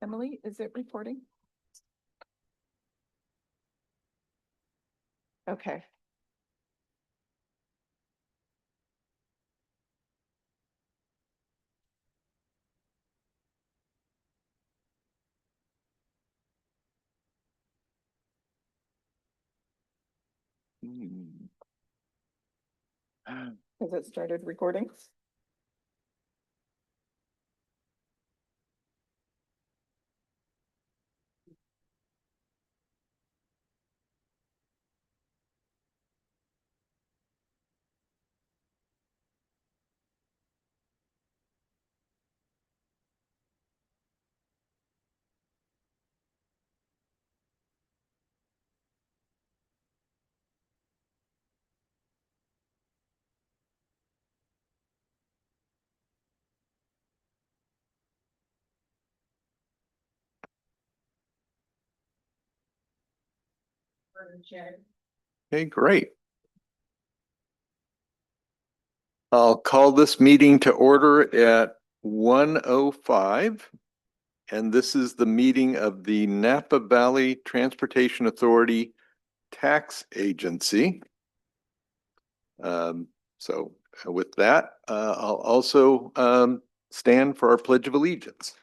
Emily, is it recording? Okay. Has it started recording? Okay, great. I'll call this meeting to order at 1:05. And this is the meeting of the Napa Valley Transportation Authority Tax Agency. So with that, I'll also stand for our Pledge of Allegiance.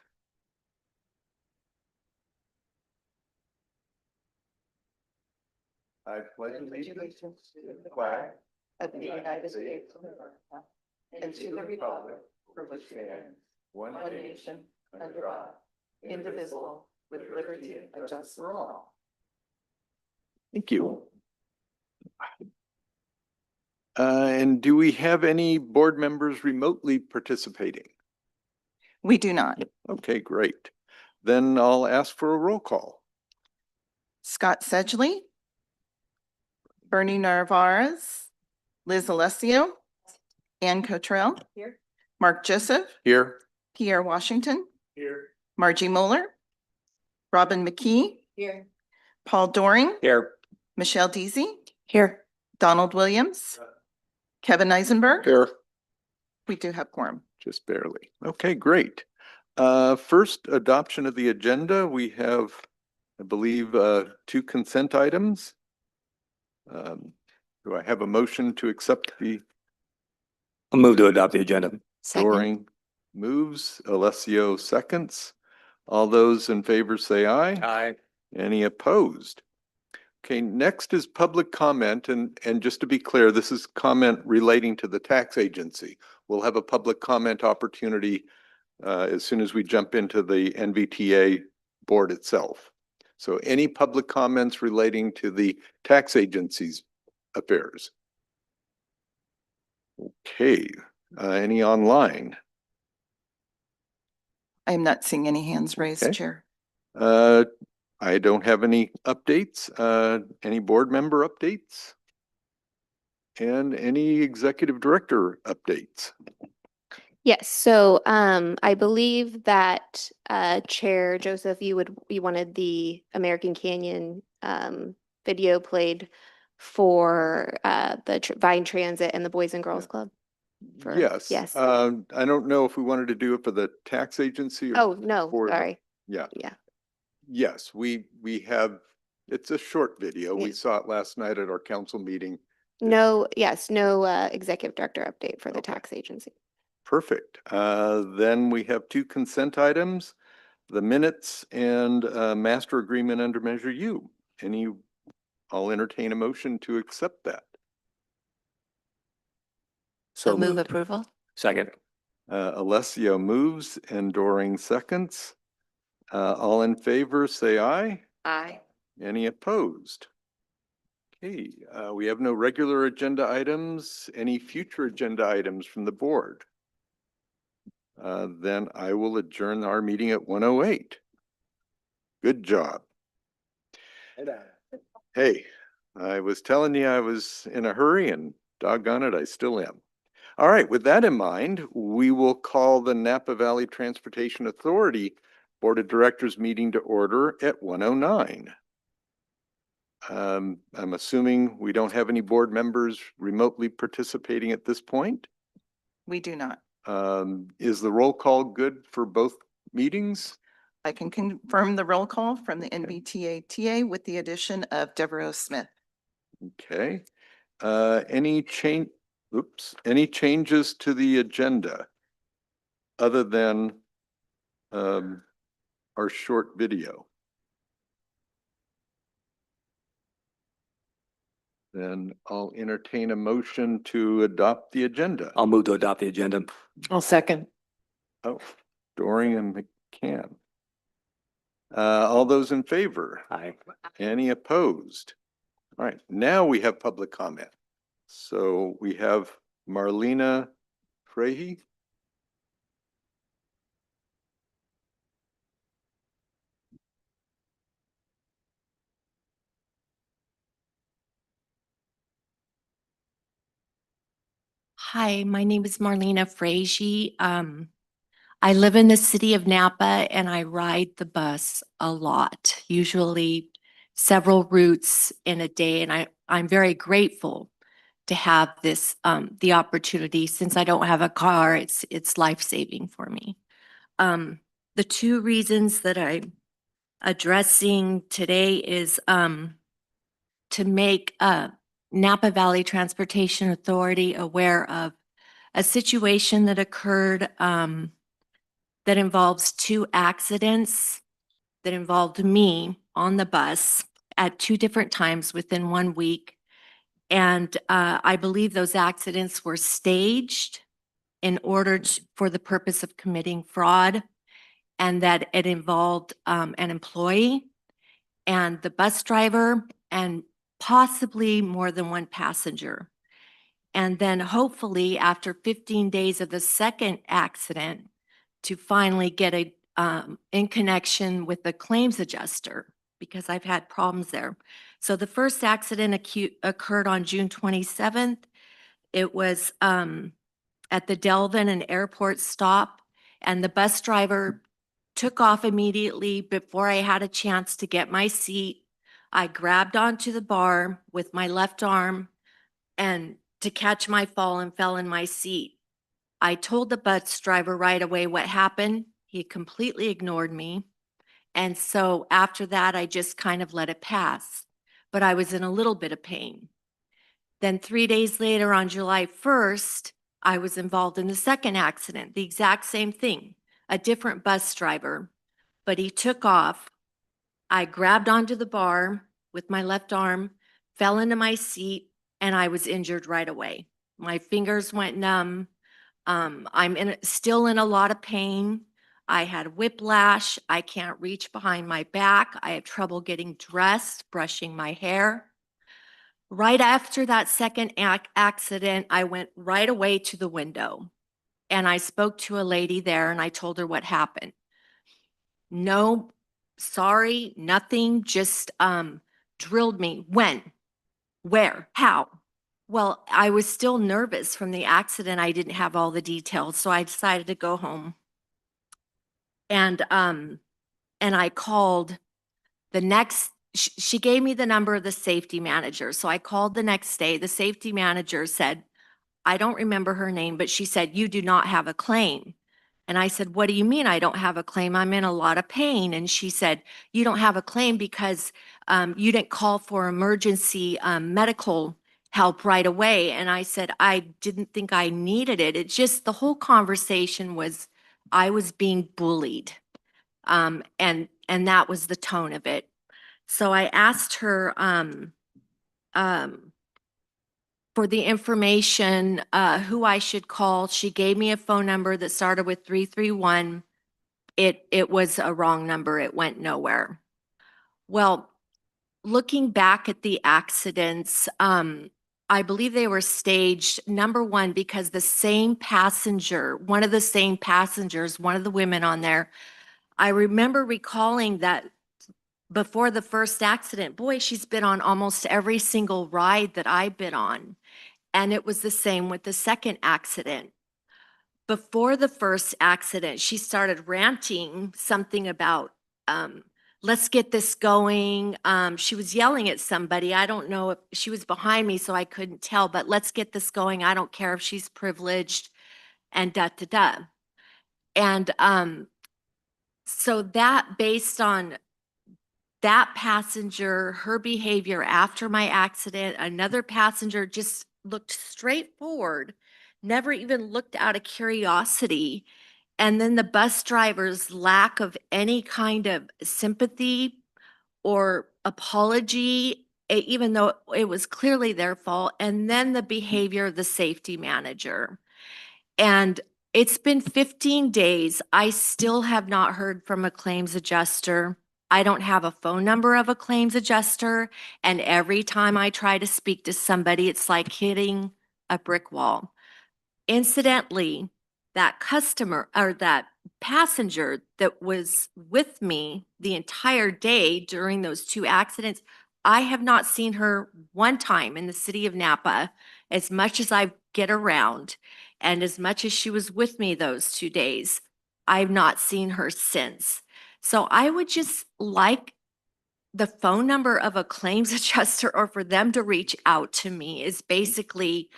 I pledge allegiance to the flag Of the United States of America and to the republic for which it stands, one nation, under God, indivisible, with liberty and justice for all. Thank you. And do we have any board members remotely participating? We do not. Okay, great. Then I'll ask for a roll call. Scott Sedgley, Bernie Narvaez, Liz Alessio, Ann Cottrell, here. Mark Joseph, Here. Pierre Washington, Here. Margie Moeller, Robin McKee, here. Paul Doring, Here. Michelle Deasy, here. Donald Williams, Kevin Eisenberg. Here. We do have quorum. Just barely. Okay, great. First, adoption of the agenda. We have, I believe, 2 consent items. Do I have a motion to accept the? I'll move to adopt the agenda. Doring moves, Alessio seconds. All those in favor say aye. Aye. Any opposed? Okay, next is public comment, and just to be clear, this is comment relating to the tax agency. We'll have a public comment opportunity as soon as we jump into the NVTA board itself. So any public comments relating to the tax agency's affairs? Okay, any online? I am not seeing any hands raised, Okay. Chair. I don't have any updates. Any board member updates? And any executive director updates? Yes, so I believe that Chair Joseph, you wanted the American Canyon video played for the Vine Transit and the Boys and Girls Club. Yes. Yes. I don't know if we wanted to do it for the tax agency or Oh, no, for the- sorry. yeah. Yeah. Yes, we have, it's a short video. We Yes. saw it last night at our council meeting. No, yes, no executive director update for the Okay. tax agency. Perfect. Then we have 2 consent items, the minutes and master agreement under Measure U. I'll entertain a motion to accept that. So Move moved. approval. Second. Alessio moves and Doring seconds. All in favor, say aye. Aye. Any opposed? Okay, we have no regular agenda items. Any future agenda items from the board? Then I will adjourn our meeting at 1:08. Good job. Hey, I was telling you I was in a hurry, and doggone it, I still am. All right, with that in mind, we will call the Napa Valley Transportation Authority Board of Directors meeting to order at 1:09. I'm assuming we don't have any board members remotely participating at this point. We do not. Is the roll call good for both meetings? I can confirm the roll call from the NVTA-TA with the addition of Deborah Smith. Okay. Any any changes to the agenda other than our short video? Then I'll entertain a motion to adopt the agenda. I'll move to adopt the agenda. I'll second. Oh, Doring and McCann. All those in favor? Aye. Any opposed? All right, now we have public comment. So we have Marlena Frehy. Hi, my name is Marlena Frazee. I live in the city of Napa and I ride the bus a lot, usually several routes in a day. And I'm very grateful to have this, the opportunity. Since I don't have a car, it's life-saving for me. The two reasons that I'm addressing today is to make Napa Valley Transportation Authority aware of a situation that occurred that involves two accidents that involved me on the bus at two different times within 1 week. And I believe those accidents were staged in order for the purpose of committing fraud, and that it involved an employee and the bus driver and possibly more than one passenger. And then hopefully after 15 days of the second accident, to finally get a in connection with the claims adjuster, because I've had problems there. So the first accident occurred on June 27th. It was at the Delvin and Airport stop, and the bus driver took off immediately before I had a chance to get my seat. I grabbed onto the bar with my left arm and to catch my fall and fell in my seat. I told the bus driver right away what happened. He completely ignored me. And so after that, I just kind of let it pass. But I was in a little bit of pain. Then 3 days later, on July 1st, I was involved in the second accident, the exact same thing, a different bus driver, but he took off. I grabbed onto the bar with my left arm, fell into my seat, and I was injured right away. My fingers went numb. I'm still in a lot of pain. I had whiplash. I can't reach behind my back. I have trouble getting dressed, brushing my hair. Right after that second accident, I went right away to the window and I spoke to a lady there and I told her what happened. No, sorry, nothing, just drilled me. When? Where? How? Well, I was still nervous from the accident. I didn't have all the details, so I decided to go home. And I called the next, she gave me the number of the safety manager. So I called the next day. The safety manager said, I don't remember her name, but she said, you do not have a claim. And I said, what do you mean I don't have a claim? I'm in a lot of pain. And she said, you don't have a claim because you didn't call for emergency medical help right away. And I said, I didn't think I needed it. It just, the whole conversation was, I was being bullied. And that was the tone of it. So I asked her for the information, who I should call. She gave me a phone number that started with 331. It was a wrong number. It went nowhere. Well, looking back at the accidents, I believe they were staged, number one, because the same passenger, one of the same passengers, one of the women on there, I remember recalling that before the first accident, boy, she's been on almost every single ride that I've been on. And it was the same with the second accident. Before the first accident, she started ranting something about, let's get this going. She was yelling at somebody. I don't know if she was behind me, so I couldn't tell, but let's get this going. I don't care if she's privileged and da, da, da. And So that based on that passenger, her behavior after my accident, another passenger just looked straight forward, never even looked out of curiosity. And then the bus driver's lack of any kind of sympathy or apology, even though it was clearly their fault. And then the behavior of the safety manager. And it's been 15 days. I still have not heard from a claims adjuster. I don't have a phone number of a claims adjuster. And every time I try to speak to somebody, it's like hitting a brick wall. Incidentally, that customer or that passenger that was with me the entire day during those two accidents, I have not seen her one time in the city of Napa as much as I get around and as much as she was with me those 2 days. I've not seen her since. So I would just like the phone number of a claims adjuster or for them to reach out to me is basically,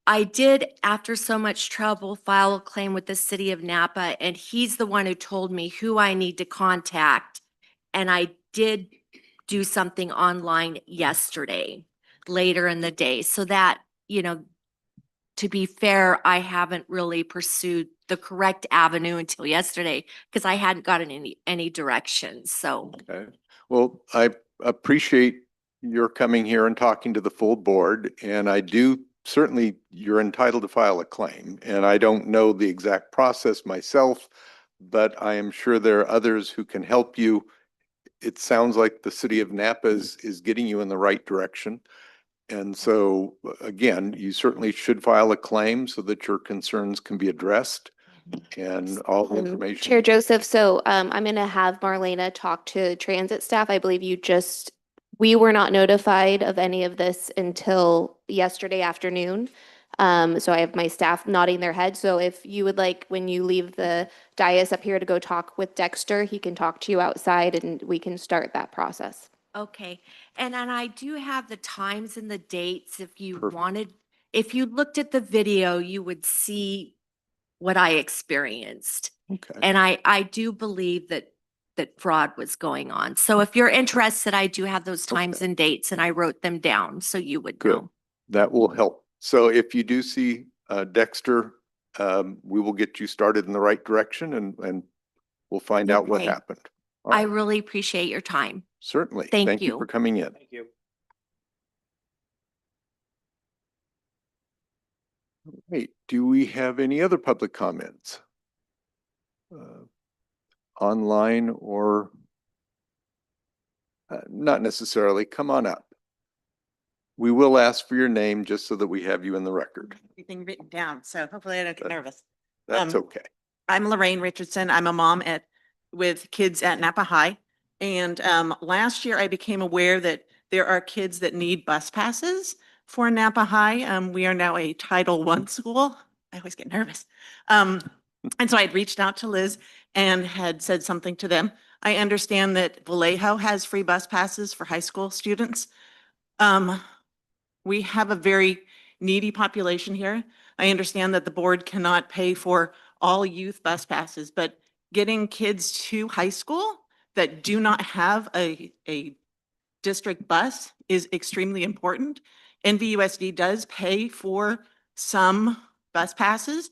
I did, after so much trouble, file a claim with the city of Napa, and he's the one who told me who I need to contact. And I did do something online yesterday, later in the day, so that, to be fair, I haven't really pursued the correct avenue until yesterday because I hadn't gotten any directions. So Okay. Well, I appreciate your coming here and talking to the full board, and I do certainly, you're entitled to file a claim, and I don't know the exact process myself, but I am sure there are others who can help you. It sounds like the city of Napa is getting you in the right direction. And so, again, you certainly should file a claim so that your concerns can be addressed and all the information. Chair Joseph, so I'm going to have Marlena talk to transit staff. I believe we were not notified of any of this until yesterday afternoon. So I have my staff nodding their head. So if you would like, when you leave the dais up here to go talk with Dexter, he can talk to you outside and we can start that process. okay, and I do have the times and the dates if you Perfect. wanted. If you looked at the video, you would see what I experienced. Okay. And I do believe that fraud was going on. So if you're interested, I do have those times Okay. and dates and I wrote them down so you would Good. know. That will help. So if you do see Dexter, we will get you started in the right direction and we'll find out what Okay. happened. All I right. really appreciate your time. Certainly. Thank Thank you you. for coming in. Thank you. Wait, do we have any other public comments? Online or not necessarily. Come on up. We will ask for your name just so that we have you in the record. Everything written down, so hopefully I don't get That- nervous. That's okay. I'm Lorraine Richardson. I'm a mom with kids at Napa High. And last year I became aware that there are kids that need bus passes for Napa High. We are now a Title I school. I always get nervous. And so I had reached out to Liz and had said something to them. I understand that Vallejo has free bus passes for high school students. We have a very needy population here. I understand that the board cannot pay for all youth bus passes, but getting kids to high school that do not have a district bus is extremely important. NVUSD does pay for some bus passes.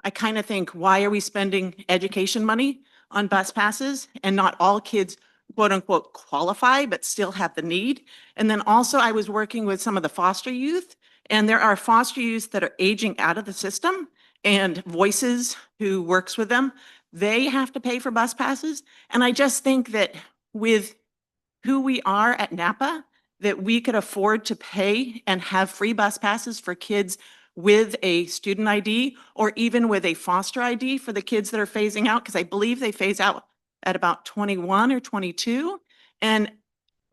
I kind of think, why are we spending education money on bus passes and not all kids quote unquote qualify, but still have the need? And then also I was working with some of the foster youth, and there are foster youth that are aging out of the system, and Voices, who works with them, they have to pay for bus passes. And I just think that with who we are at Napa, that we could afford to pay and have free bus passes for kids with a student ID or even with a foster ID for the kids that are phasing out, because I believe they phase out at about 21 or 22. And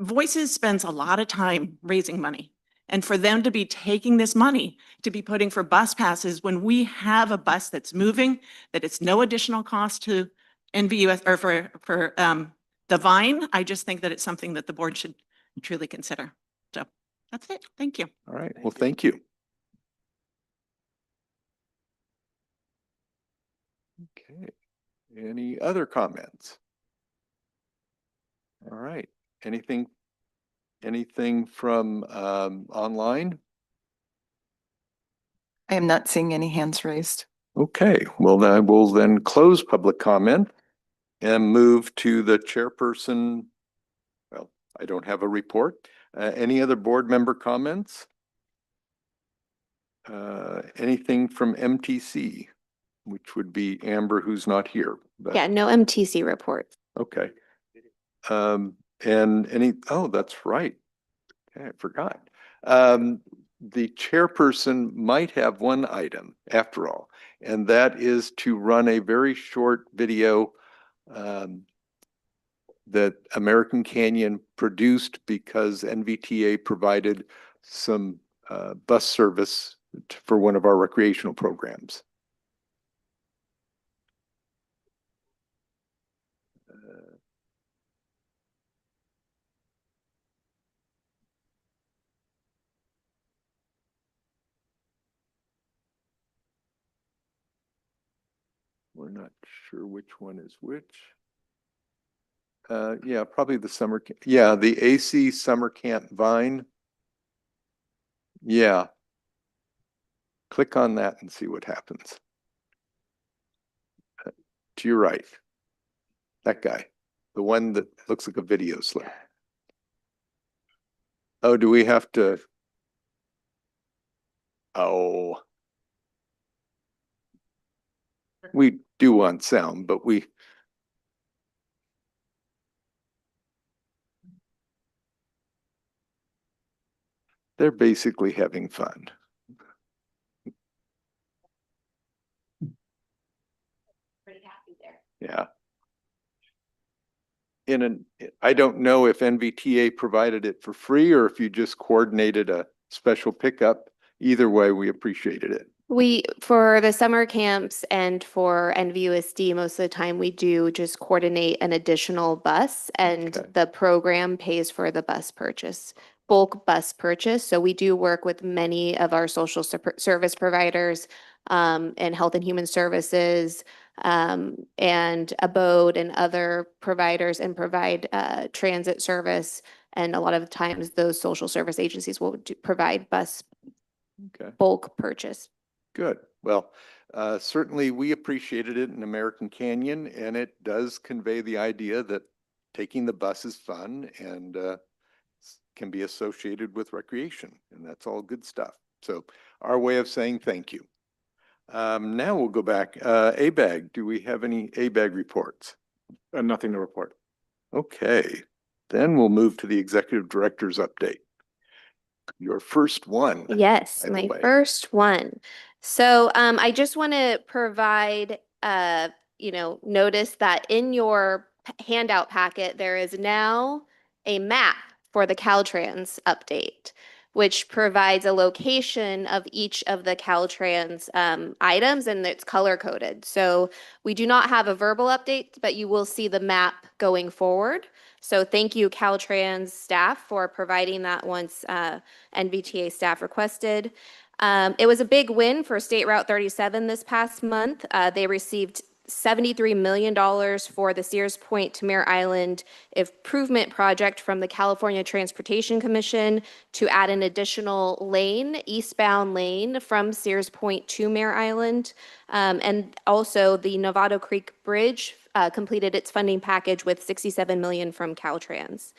Voices spends a lot of time raising money. And for them to be taking this money to be putting for bus passes when we have a bus that's moving, that it's no additional cost to NVUS or for the Vine, I just think that it's something that the board should truly consider. So that's it. Thank you. All right. Well, thank you. Okay. Any other comments? All right, anything from online? I am not seeing any hands raised. Okay, well, I will then close public comment and move to the chairperson. Well, I don't have a report. Any other board member comments? Anything from MTC, which would be Amber, who's not here. But Yeah, no MTC reports. okay. Oh, that's right. Okay, I forgot. The chairperson might have one item after all, and that is to run a very short video that American Canyon produced because NVTA provided some bus service for one of our recreational programs. We're not sure which one is which. Yeah, probably the summer. Yeah, the AC Summer Camp Vine. Yeah. Click on that and see what happens. To your right. That guy. The one that looks like a video slip. Oh, do we have to? Oh. We do want sound, but they're basically having fun. Pretty happy there. Yeah. I don't know if NVTA provided it for free or if you just coordinated a special pickup. Either way, we appreciated it. For the summer camps and for NVUSD, most of the time we do just coordinate an additional bus and Okay. the program pays for the bus purchase, bulk bus purchase. So we do work with many of our social service providers and health and human services and Abode and other providers and provide transit service. And a lot of times those social service agencies will provide bus Okay. bulk purchase. Good. Well, certainly we appreciated it in American Canyon, and it does convey the idea that taking the bus is fun and can be associated with recreation, and that's all good stuff. So our way of saying thank you. Now we'll go back. ABAG, do we have any ABAG reports? Nothing to report. Okay, then we'll move to the executive director's update. Your first one. Yes, by the my way. first one. So I just want to provide notice that in your handout packet, there is now a map for the Caltrans update, which provides a location of each of the Caltrans items and it's color coded. So we do not have a verbal update, but you will see the map going forward. So thank you, Caltrans staff, for providing that once NVTA staff requested. It was a big win for State Route 37 this past month. They received $73 million for the Sears Point to Mare Island improvement project from the California Transportation Commission to add an additional lane, eastbound lane from Sears Point to Mare Island. And also the Novato Creek Bridge completed its funding package with $67 million from Caltrans.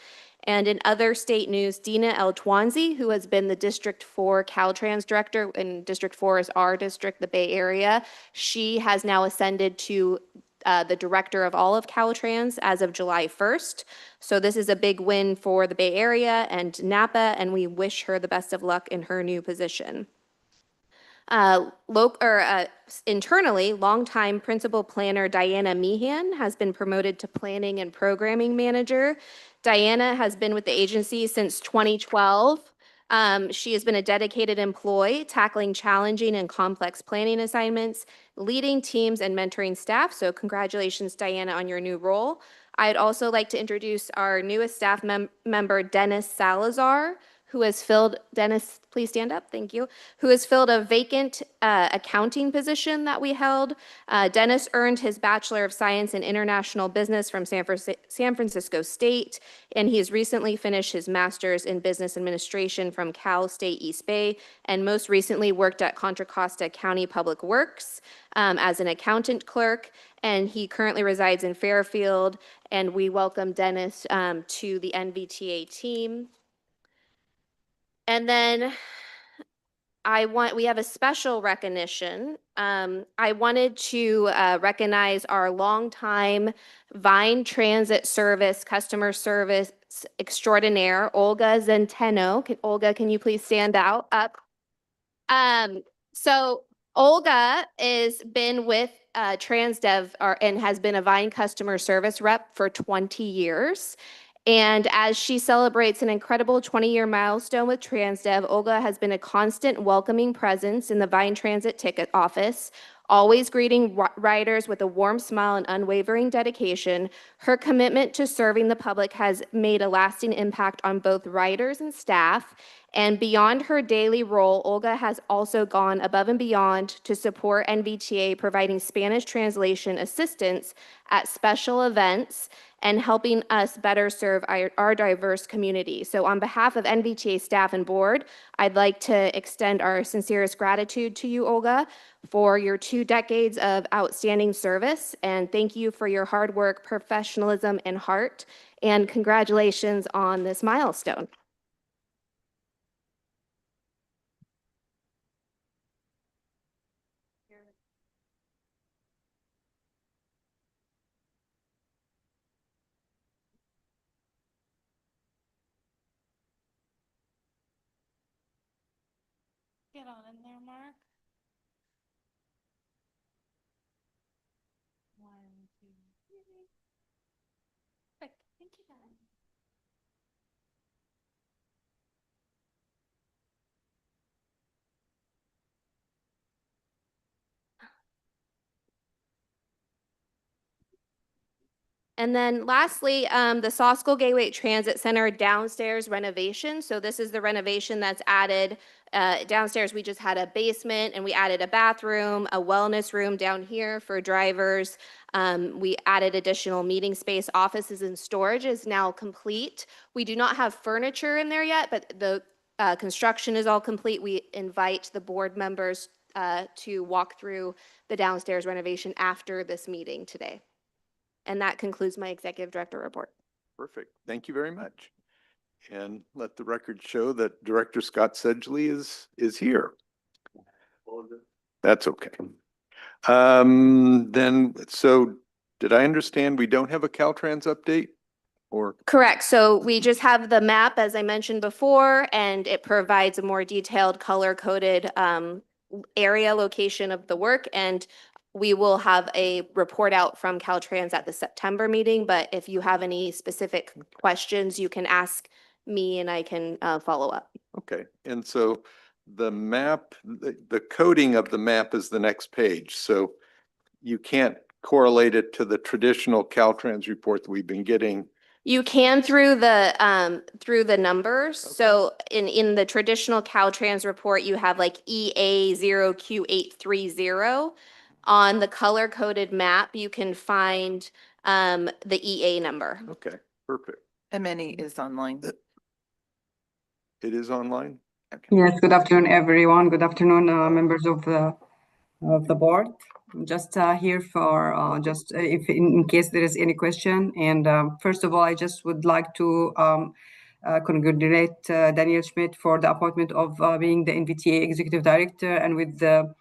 And in other state news, Dina El-Twanzi, who has been the District 4 Caltrans director, and District 4 is our district, the Bay Area, she has now ascended to the director of all of Caltrans as of July 1st. So this is a big win for the Bay Area and Napa, and we wish her the best of luck in her new position. Internally, longtime principal planner Diana Meehan has been promoted to planning and programming manager. Diana has been with the agency since 2012. She has been a dedicated employee, tackling challenging and complex planning assignments, leading teams and mentoring staff. So congratulations, Diana, on your new role. I'd also like to introduce our newest staff member, Dennis Salazar, who has filled, Dennis, please stand up, thank you, who has filled a vacant accounting position that we held. Dennis earned his Bachelor of Science in International Business from San Francisco State, and he's recently finished his Master's in Business Administration from Cal State East Bay, and most recently worked at Contra Costa County Public Works as an accountant clerk, and he currently resides in Fairfield, and we welcome Dennis to the NVTA team. And then we have a special recognition. I wanted to recognize our longtime Vine Transit Service customer service extraordinaire, Olga Zenteno. Olga, can you please stand up? So Olga has been with TransDev and has been a Vine customer service rep for 20 years. And as she celebrates an incredible 20-year milestone with TransDev, Olga has been a constant welcoming presence in the Vine Transit ticket office, always greeting riders with a warm smile and unwavering dedication. Her commitment to serving the public has made a lasting impact on both riders and staff. And beyond her daily role, Olga has also gone above and beyond to support NVTA, providing Spanish translation assistance at special events and helping us better serve our diverse community. So on behalf of NVTA staff and board, I'd like to extend our sincerest gratitude to you, Olga, for your 2 decades of outstanding service. And thank you for your hard work, professionalism, and heart. And congratulations on this milestone. Get on in there, Mark. 1, 2, 3. Perfect. Thank you, guys. And then lastly, the Saukville Gateway Transit Center downstairs renovation. So this is the renovation that's added. Downstairs, we just had a basement and we added a bathroom, a wellness room down here for drivers. We added additional meeting space, offices, and storage is now complete. We do not have furniture in there yet, but the construction is all complete. We invite the board members to walk through the downstairs renovation after this meeting today. And that concludes my executive director report. Perfect. Thank you very much. And let the record show that Director Scott Sedgley is here. That's okay. So did I understand we don't have a Caltrans update? Or Correct. So we just have the map, as I mentioned before, and it provides a more detailed color-coded area location of the work. And we will have a report out from Caltrans at the September meeting. But if you have any specific questions, you can ask me and I can follow up. okay. And so the map, the coding of the map is the next page. So you can't correlate it to the traditional Caltrans report that we've been getting. You can through the numbers. Okay. So in the traditional Caltrans report, you have like EA0Q830. On the color-coded map, you can find the EA number. Okay, perfect. MNE is online. It is online? Okay. Yes, good afternoon, everyone. Good afternoon, members of the board. I'm just here for if in case there is any question. And first of all, I just would like to congratulate Daniel Schmidt for the appointment of being the NVTA Executive Director, and with the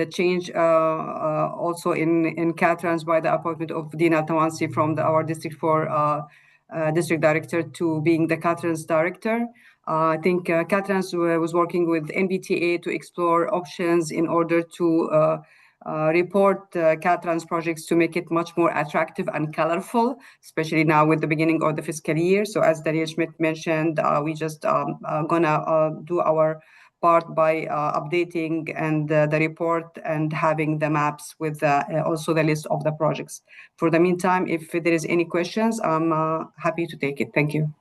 change also in Caltrans by the appointment of Dina Tawansi from our District 4 District Director to being the Caltrans Director. I think Caltrans was working with NVTA to explore options in order to report Caltrans projects to make it much more attractive and colorful, especially now with the beginning of the fiscal year. So as Daniel Schmidt mentioned, we just gonna do our part by updating and the report and having the maps with also the list of the projects. For the meantime, if there is any questions, I'm happy to take it. Thank you.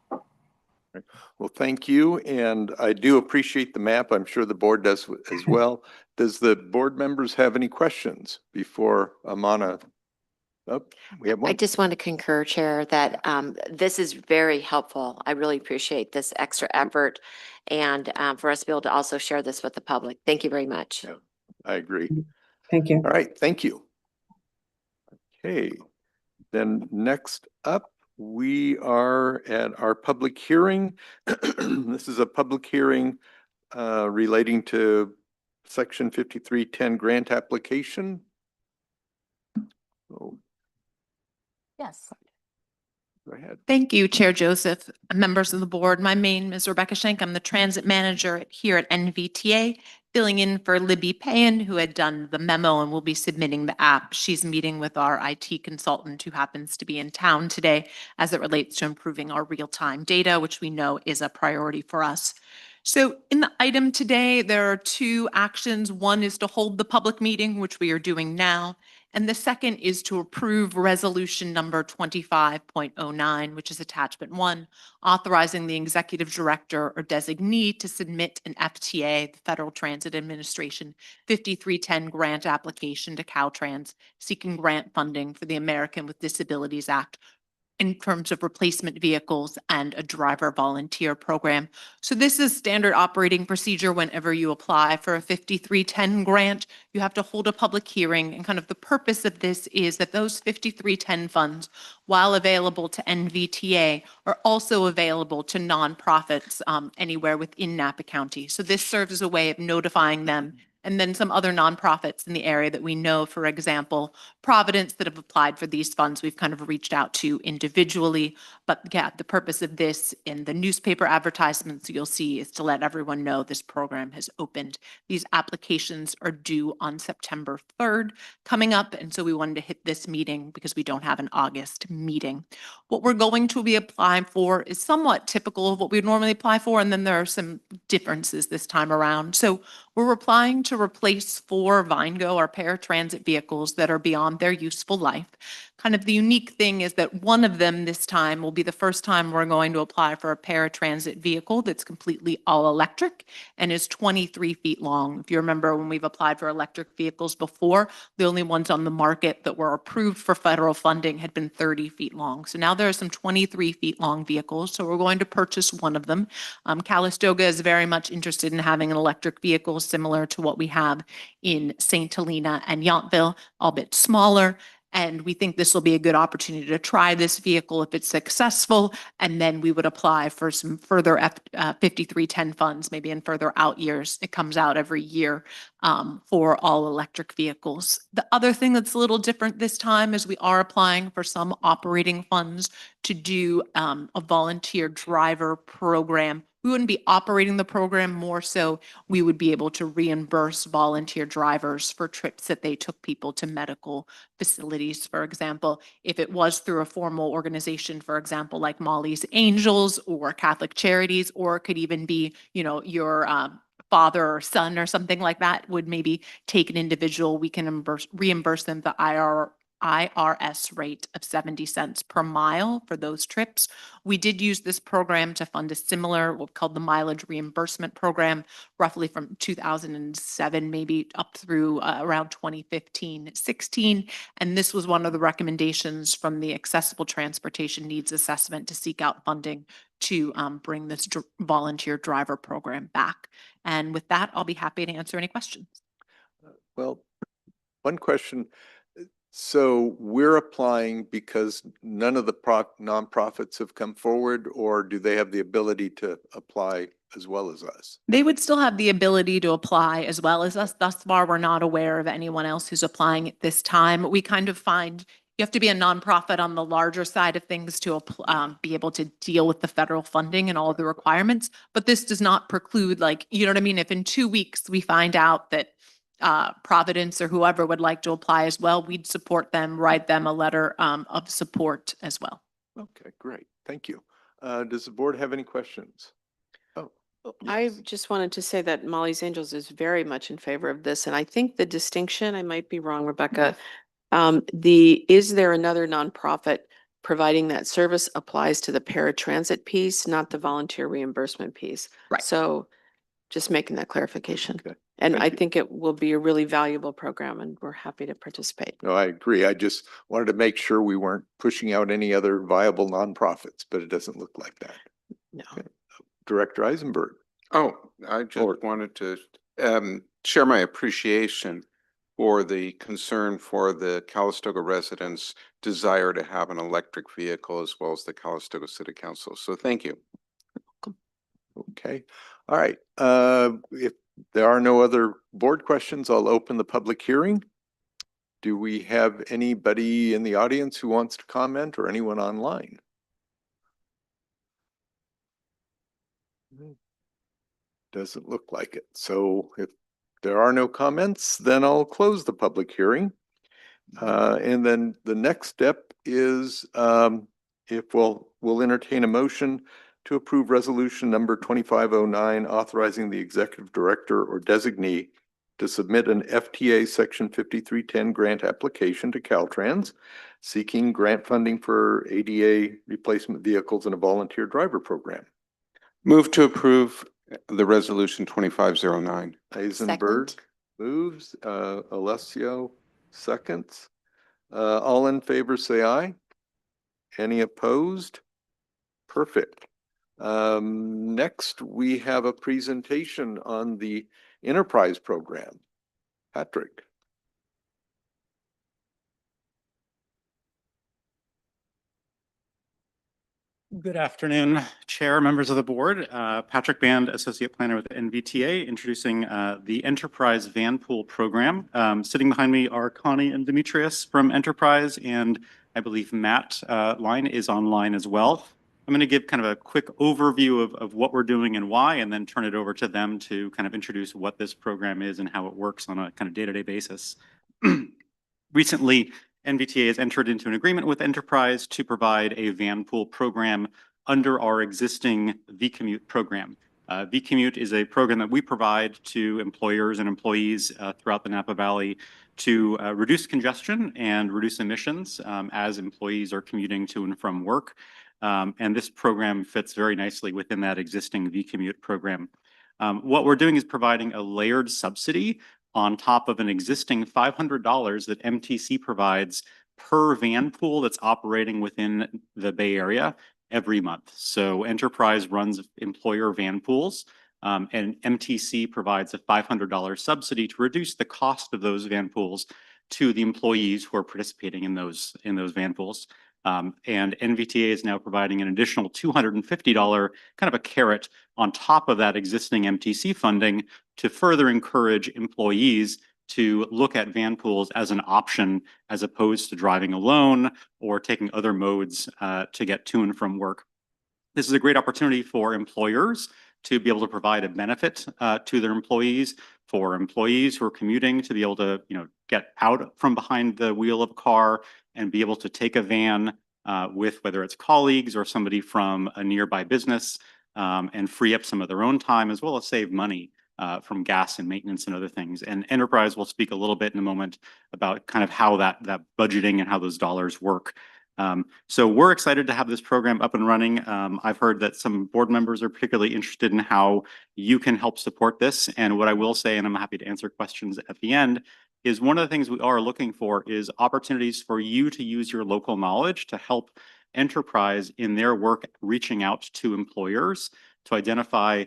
Well, thank you, and I do appreciate the map. I'm sure the board does as well. Does the board members have any questions before Amana? Oh, we have I one. just want to concur, Chair, that this is very helpful. I really appreciate this extra effort and for us to be able to also share this with the public. Thank you very much. Yeah, I agree. Thank you. All right, thank you. Okay, then next up, we are at our public hearing. This is a public hearing relating to Section 5310 grant application. Oh, Yes. go ahead. Thank you, Chair Joseph, members of the board. My name is Rebecca Schenk. I'm the transit manager here at NVTA, filling in for Libby Payan, who had done the memo and will be submitting the app. She's meeting with our IT consultant who happens to be in town today as it relates to improving our real-time data, which we know is a priority for us. So in the item today, there are two actions. One is to hold the public meeting, which we are doing now. And the second is to approve resolution number 25.09, which is attachment 1, authorizing the executive director or designee to submit an FTA, the Federal Transit Administration 5310 grant application to Caltrans, seeking grant funding for the American with Disabilities Act in terms of replacement vehicles and a driver volunteer program. So this is standard operating procedure whenever you apply for a 5310 grant. You have to hold a public hearing, and kind of the purpose of this is that those 5310 funds, while available to NVTA, are also available to nonprofits anywhere within Napa County. So this serves as a way of notifying them, and then some other nonprofits in the area that we know, for example, Providence, that have applied for these funds, we've kind of reached out to individually. But yeah, the purpose of this in the newspaper advertisements you'll see is to let everyone know this program has opened. These applications are due on September 3rd coming up. And so we wanted to hit this meeting because we don't have an August meeting. What we're going to be applying for is somewhat typical of what we would normally apply for. And then there are some differences this time around. So we're applying to replace 4 Vingo or paratransit vehicles that are beyond their useful life. Kind of the unique thing is that one of them this time will be the first time we're going to apply for a paratransit vehicle that's completely all electric and is 23 feet long. If you remember, when we've applied for electric vehicles before, the only ones on the market that were approved for federal funding had been 30 feet long. So now there are some 23 feet long vehicles. So we're going to purchase one of them. Calistoga is very much interested in having an electric vehicle similar to what we have in St. Helena and Yountville, albeit smaller. And we think this will be a good opportunity to try this vehicle if it's successful. And then we would apply for some further 5310 funds, maybe in further out years. It comes out every year for all electric vehicles. The other thing that's a little different this time is we are applying for some operating funds to do a volunteer driver program. We wouldn't be operating the program, more so we would be able to reimburse volunteer drivers for trips that they took people to medical facilities, for example. If it was through a formal organization, for example, like Molly's Angels or Catholic Charities, or it could even be, you know, your father or son or something like that would maybe take an individual, we can reimburse them the IRS rate of 70 cents per mile for those trips. We did use this program to fund a similar, what's called the mileage reimbursement program, roughly from 2007, maybe up through around 2015-16. And this was one of the recommendations from the Accessible Transportation Needs Assessment to seek out funding to bring this volunteer driver program back. And with that, I'll be happy to answer any questions. Well, one question. So we're applying because none of the nonprofits have come forward, or do they have the ability to apply as well as us? They would still have the ability to apply as well as us. Thus far, we're not aware of anyone else who's applying at this time. We kind of find you have to be a nonprofit on the larger side of things to be able to deal with the federal funding and all of the requirements. But this does not preclude, like, you know what I mean? If in 2 weeks we find out that Providence or whoever would like to apply as well, we'd support them, write them a letter of support as well. Okay, great. Thank you. Does the board have any questions? Oh, I yes. just wanted to say that Molly's Angels is very much in favor of this. And I think the distinction, I might be wrong, Rebecca, is there another nonprofit providing that service applies to the paratransit piece, not the volunteer reimbursement piece. Right. So just making that clarification. Okay. And Thank I you. think it will be a really valuable program and we're happy to participate. No, I agree. I just wanted to make sure we weren't pushing out any other viable nonprofits, but it doesn't look like that. No. Okay. Director Eisenberg. Oh, I just Or- wanted to share my appreciation for the concern for the Calistoga residents' desire to have an electric vehicle as well as the Calistoga City Council. So thank you. Okay, all right. If there are no other board questions, I'll open the public hearing. Do we have anybody in the audience who wants to comment or anyone online? Doesn't look like it. So if there are no comments, then I'll close the public hearing. And then the next step is if we'll entertain a motion to approve resolution number 2509, authorizing the executive director or designee to submit an FTA section 5310 grant application to Caltrans, seeking grant funding for ADA replacement vehicles and a volunteer driver program. Move to approve the resolution 2509. Eisenberg Second. moves, Alessio seconds. All in favor, say aye. Any opposed? Perfect. Next, we have a presentation on the enterprise program. Patrick. Good afternoon, Chair, members of the board. Patrick Band, Associate Planner with NVTA, introducing the Enterprise Van Pool Program. Sitting behind me are Connie and Demetrius from Enterprise, and I believe Matt Line is online as well. I'm going to give kind of a quick overview of what we're doing and why, and then turn it over to them to kind of introduce what this program is and how it works on a kind of day-to-day basis. Recently, NVTA has entered into an agreement with Enterprise to provide a van pool program under our existing vCommute program. vCommute is a program that we provide to employers and employees throughout the Napa Valley to reduce congestion and reduce emissions as employees are commuting to and from work. And this program fits very nicely within that existing vCommute program. What we're doing is providing a layered subsidy on top of an existing $500 that MTC provides per van pool that's operating within the Bay Area every month. So Enterprise runs employer van pools, and MTC provides a $500 subsidy to reduce the cost of those van pools to the employees who are participating in those van pools. And NVTA is now providing an additional $250 kind of a carrot on top of that existing MTC funding to further encourage employees to look at van pools as an option as opposed to driving alone or taking other modes to get to and from work. This is a great opportunity for employers to be able to provide a benefit to their employees, for employees who are commuting to be able to, get out from behind the wheel of a car and be able to take a van with whether it's colleagues or somebody from a nearby business and free up some of their own time as well as save money from gas and maintenance and other things. And Enterprise will speak a little bit in a moment about kind of how that budgeting and how those dollars work. So we're excited to have this program up and running. I've heard that some board members are particularly interested in how you can help support this. And what I will say, and I'm happy to answer questions at the end, is one of the things we are looking for is opportunities for you to use your local knowledge to help Enterprise in their work reaching out to employers to identify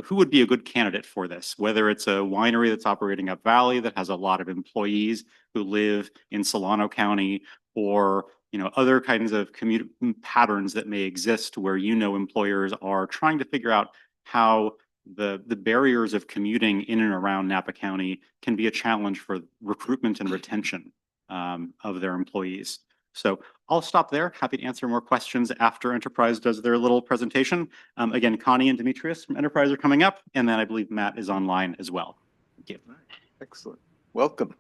who would be a good candidate for this, whether it's a winery that's operating up valley that has a lot of employees who live in Solano County, or other kinds of commute patterns that may exist where employers are trying to figure out how the barriers of commuting in and around Napa County can be a challenge for recruitment and retention of their employees. So I'll stop there. Happy to answer more questions after Enterprise does their little presentation. Again, Connie and Demetrius from Enterprise are coming up, and then I believe Matt is online as well. Thank you. Excellent. Welcome.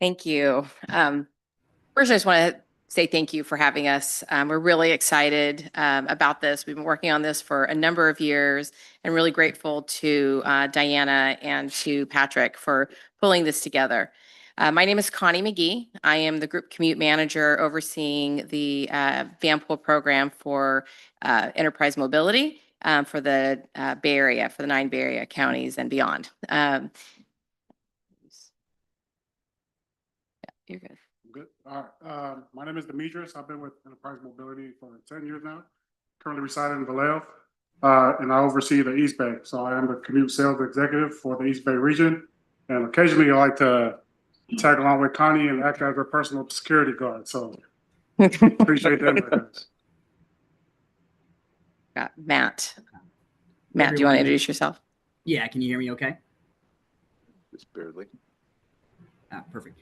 Thank you. First, I just want to say thank you for having us. We're really excited about this. We've been working on this for a number of years and really grateful to Diana and to Patrick for pulling this together. My name is Connie McGee. I am the group commute manager overseeing the Vanpool program for enterprise mobility for the Bay Area, for the 9 Bay Area counties and beyond. You're good. Good. All right. My name is Demetrius. I've been with Enterprise Mobility for 10 years now. Currently residing in Vallejo, and I oversee the East Bay. So I am the commute sales executive for the East Bay region. And occasionally I like to tag along with Connie and act as her personal security guard. So appreciate that. Guys. Got Matt. Matt, do you want to introduce yourself? Yeah, can you hear me okay? Just barely. Perfect.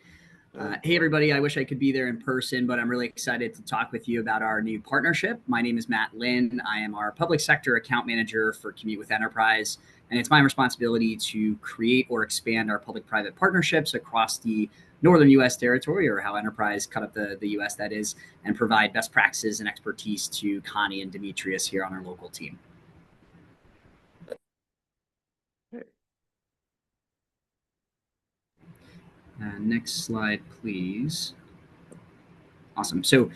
Hey, everybody. I wish I could be there in person, but I'm really excited to talk with you about our new partnership. My name is Matt Lynn. I am our public sector account manager for Commute with Enterprise, and it's my responsibility to create or expand our public-private partnerships across the northern U.S. territory, or how Enterprise cut up the U.S., that is, and provide best practices and expertise to Connie and Demetrius here on our local team. Next slide, please. Awesome. So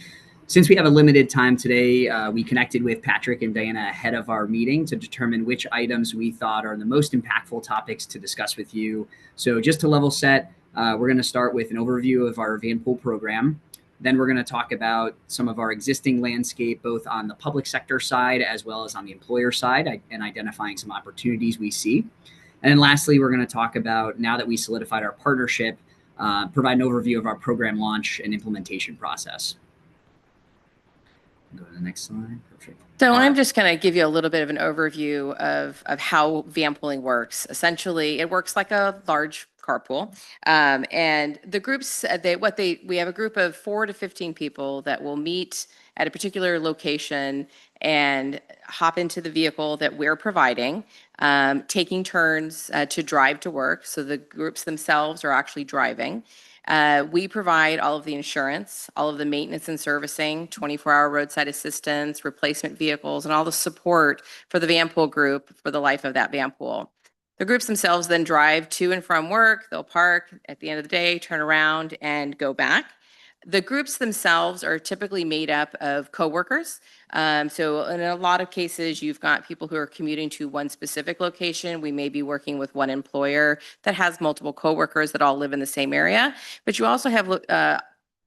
since we have a limited time today, we connected with Patrick and Diana ahead of our meeting to determine which items we thought are the most impactful topics to discuss with you. So just to level set, we're going to start with an overview of our Vanpool program. Then we're going to talk about some of our existing landscape, both on the public sector side as well as on the employer side, and identifying some opportunities we see. And then lastly, we're going to talk about, now that we solidified our partnership, provide an overview of our program launch and implementation process. Go to the next slide. Perfect. So I'm just going to give you a little bit of an overview of how vanpooling works. Essentially, it works like a large carpool. And the groups, we have a group of 4 to 15 people that will meet at a particular location and hop into the vehicle that we're providing, taking turns to drive to work. So the groups themselves are actually driving. We provide all of the insurance, all of the maintenance and servicing, 24-hour roadside assistance, replacement vehicles, and all the support for the vanpool group for the life of that vanpool. The groups themselves then drive to and from work. They'll park at the end of the day, turn around, and go back. The groups themselves are typically made up of coworkers. So in a lot of cases, you've got people who are commuting to one specific location. We may be working with one employer that has multiple coworkers that all live in the same area. But you also have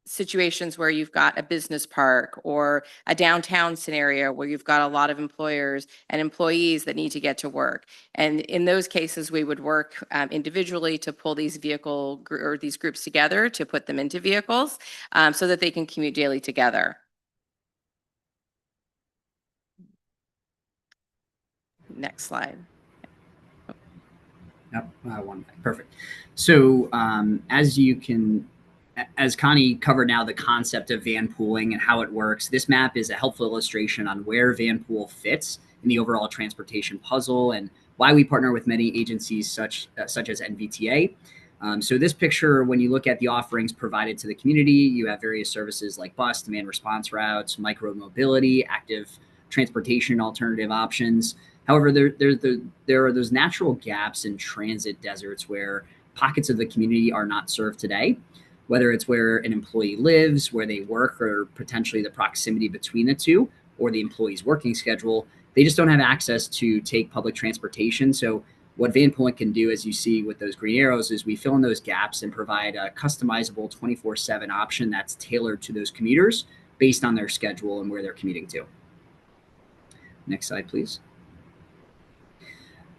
situations where you've got a business park or a downtown scenario where you've got a lot of employers and employees that need to get to work. And in those cases, we would work individually to pull these these groups together to put them into vehicles so that they can commute daily together. Next slide. Yep, one. Perfect. So as Connie covered now the concept of vanpooling and how it works, this map is a helpful illustration on where vanpool fits in the overall transportation puzzle and why we partner with many agencies such as NVTA. So this picture, when you look at the offerings provided to the community, you have various services like bus, demand response routes, micro mobility, active transportation alternative options. However, there are those natural gaps in transit deserts where pockets of the community are not served today, whether it's where an employee lives, where they work, or potentially the proximity between the two, or the employee's working schedule. They just don't have access to take public transportation. So what vanpooling can do, as you see with those green arrows, is we fill in those gaps and provide a customizable 24/7 option that's tailored to those commuters based on their schedule and where they're commuting to. Next slide, please.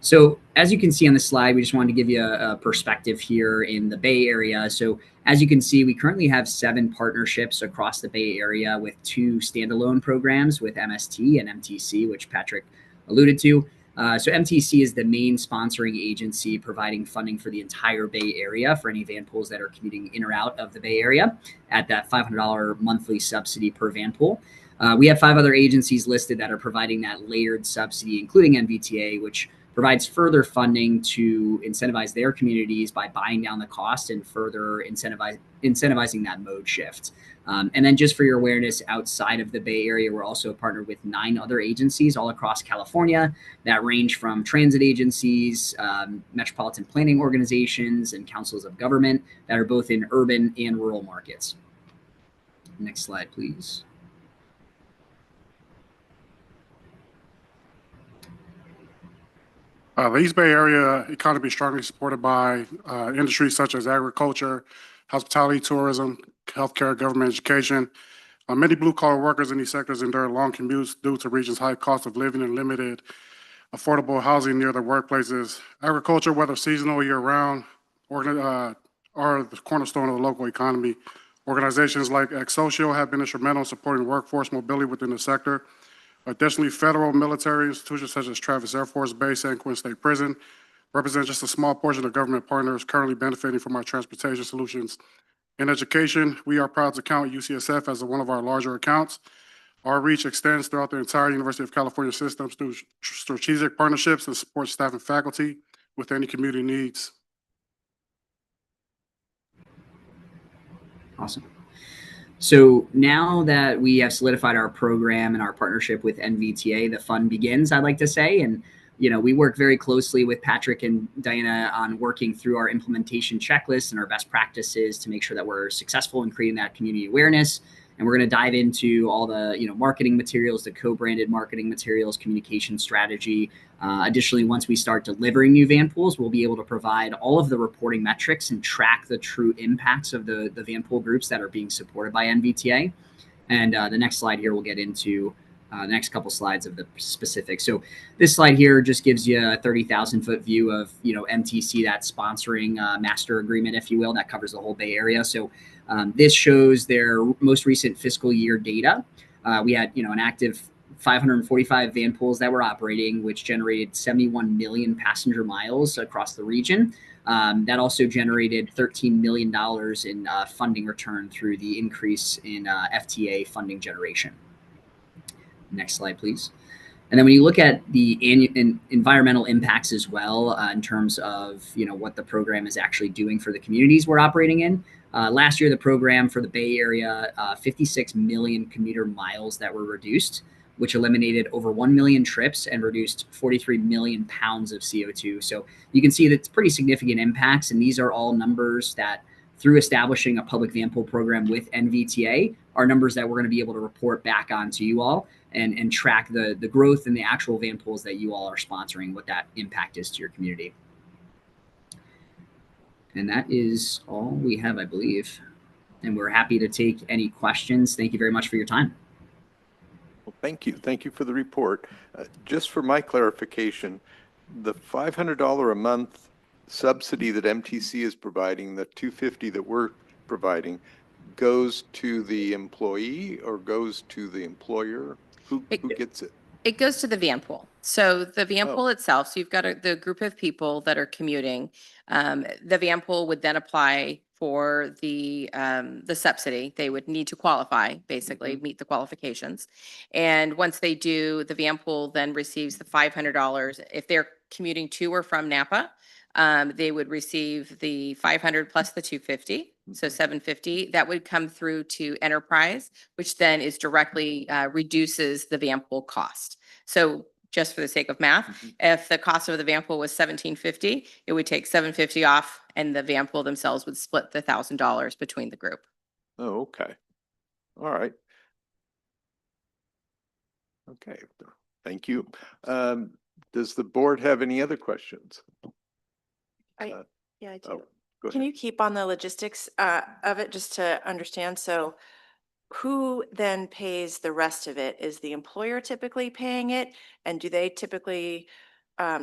So as you can see on the slide, we just wanted to give you a perspective here in the Bay Area. So as you can see, we currently have 7 partnerships across the Bay Area with 2 standalone programs with MST and MTC, which Patrick alluded to. So MTC is the main sponsoring agency providing funding for the entire Bay Area for any vanpools that are commuting in or out of the Bay Area at that $500 monthly subsidy per vanpool. We have 5 other agencies listed that are providing that layered subsidy, including NVTA, which provides further funding to incentivize their communities by buying down the cost and further incentivizing that mode shift. And then just for your awareness, outside of the Bay Area, we're also partnered with 9 other agencies all across California that range from transit agencies, metropolitan planning organizations, and councils of government that are both in urban and rural markets. Next slide, please. The East Bay area economy is strongly supported by industries such as agriculture, hospitality, tourism, healthcare, government education. Many blue-collar workers in these sectors endure long commutes due to region's high cost of living and limited affordable housing near their workplaces. Agriculture, whether seasonal year-round, are the cornerstone of the local economy. Organizations like Ex-Socio have been instrumental in supporting workforce mobility within the sector. Additionally, federal military institutions such as Travis Air Force Base, San Quentin State Prison represent just a small portion of government partners currently benefiting from our transportation solutions. In education, we are proud to count UCSF as one of our larger accounts. Our reach extends throughout the entire University of California systems through strategic partnerships and support staff and faculty with any community needs. Awesome. So now that we have solidified our program and our partnership with NVTA, the fun begins, I'd like to say. And, we work very closely with Patrick and Diana on working through our implementation checklist and our best practices to make sure that we're successful in creating that community awareness. And we're going to dive into all the, marketing materials, the co-branded marketing materials, communication strategy. Additionally, once we start delivering new van pools, we'll be able to provide all of the reporting metrics and track the true impacts of the van pool groups that are being supported by NVTA. And the next slide here, we'll get into the next couple slides of the specifics. So this slide here just gives you a 30,000-foot view of, MTC, that sponsoring master agreement, if you will, that covers the whole Bay Area. So this shows their most recent fiscal year data. We had, an active 545 van pools that were operating, which generated 71 million passenger miles across the region. That also generated $13 million in funding return through the increase in FTA funding generation. Next slide, please. And then when you look at the environmental impacts as well, in terms of what the program is actually doing for the communities we're operating in. Last year, the program for the Bay Area, 56 million commuter miles that were reduced, which eliminated over 1 million trips and reduced 43 million pounds of CO2. So you can see that it's pretty significant impacts, and these are all numbers that, through establishing a public van pool program with NVTA, are numbers that we're going to be able to report back on to you all and track the growth in the actual van pools that you all are sponsoring, what that impact is to your community. And that is all we have, I believe. And we're happy to take any questions. Thank you very much for your time. Well, thank you. Thank you for the report. Just for my clarification, the $500 a month subsidy that MTC is providing, the $250 that we're providing, goes to the employee or goes to the employer? Who gets it? It goes to the van pool. So the van pool itself, so you've got the group of people that are commuting. The van pool would then apply for the subsidy. They would need to qualify, basically, meet the qualifications. And once they do, the van pool then receives the $500. If they're commuting to or from Napa, they would receive the 500 plus the 250, so 750. That would come through to enterprise, which then is directly reduces the van pool cost. So just for the sake of math, if the cost of the van pool was $1,750, it would take $750 off, and the van pool themselves would split the $1,000 between the group. Oh, okay. All right. Okay. Thank you. Does the board have any other questions? Yeah, I do. Oh, go Can ahead. you keep on the logistics of it just to understand? So who then pays the rest of it? Is the employer typically paying it? And do they typically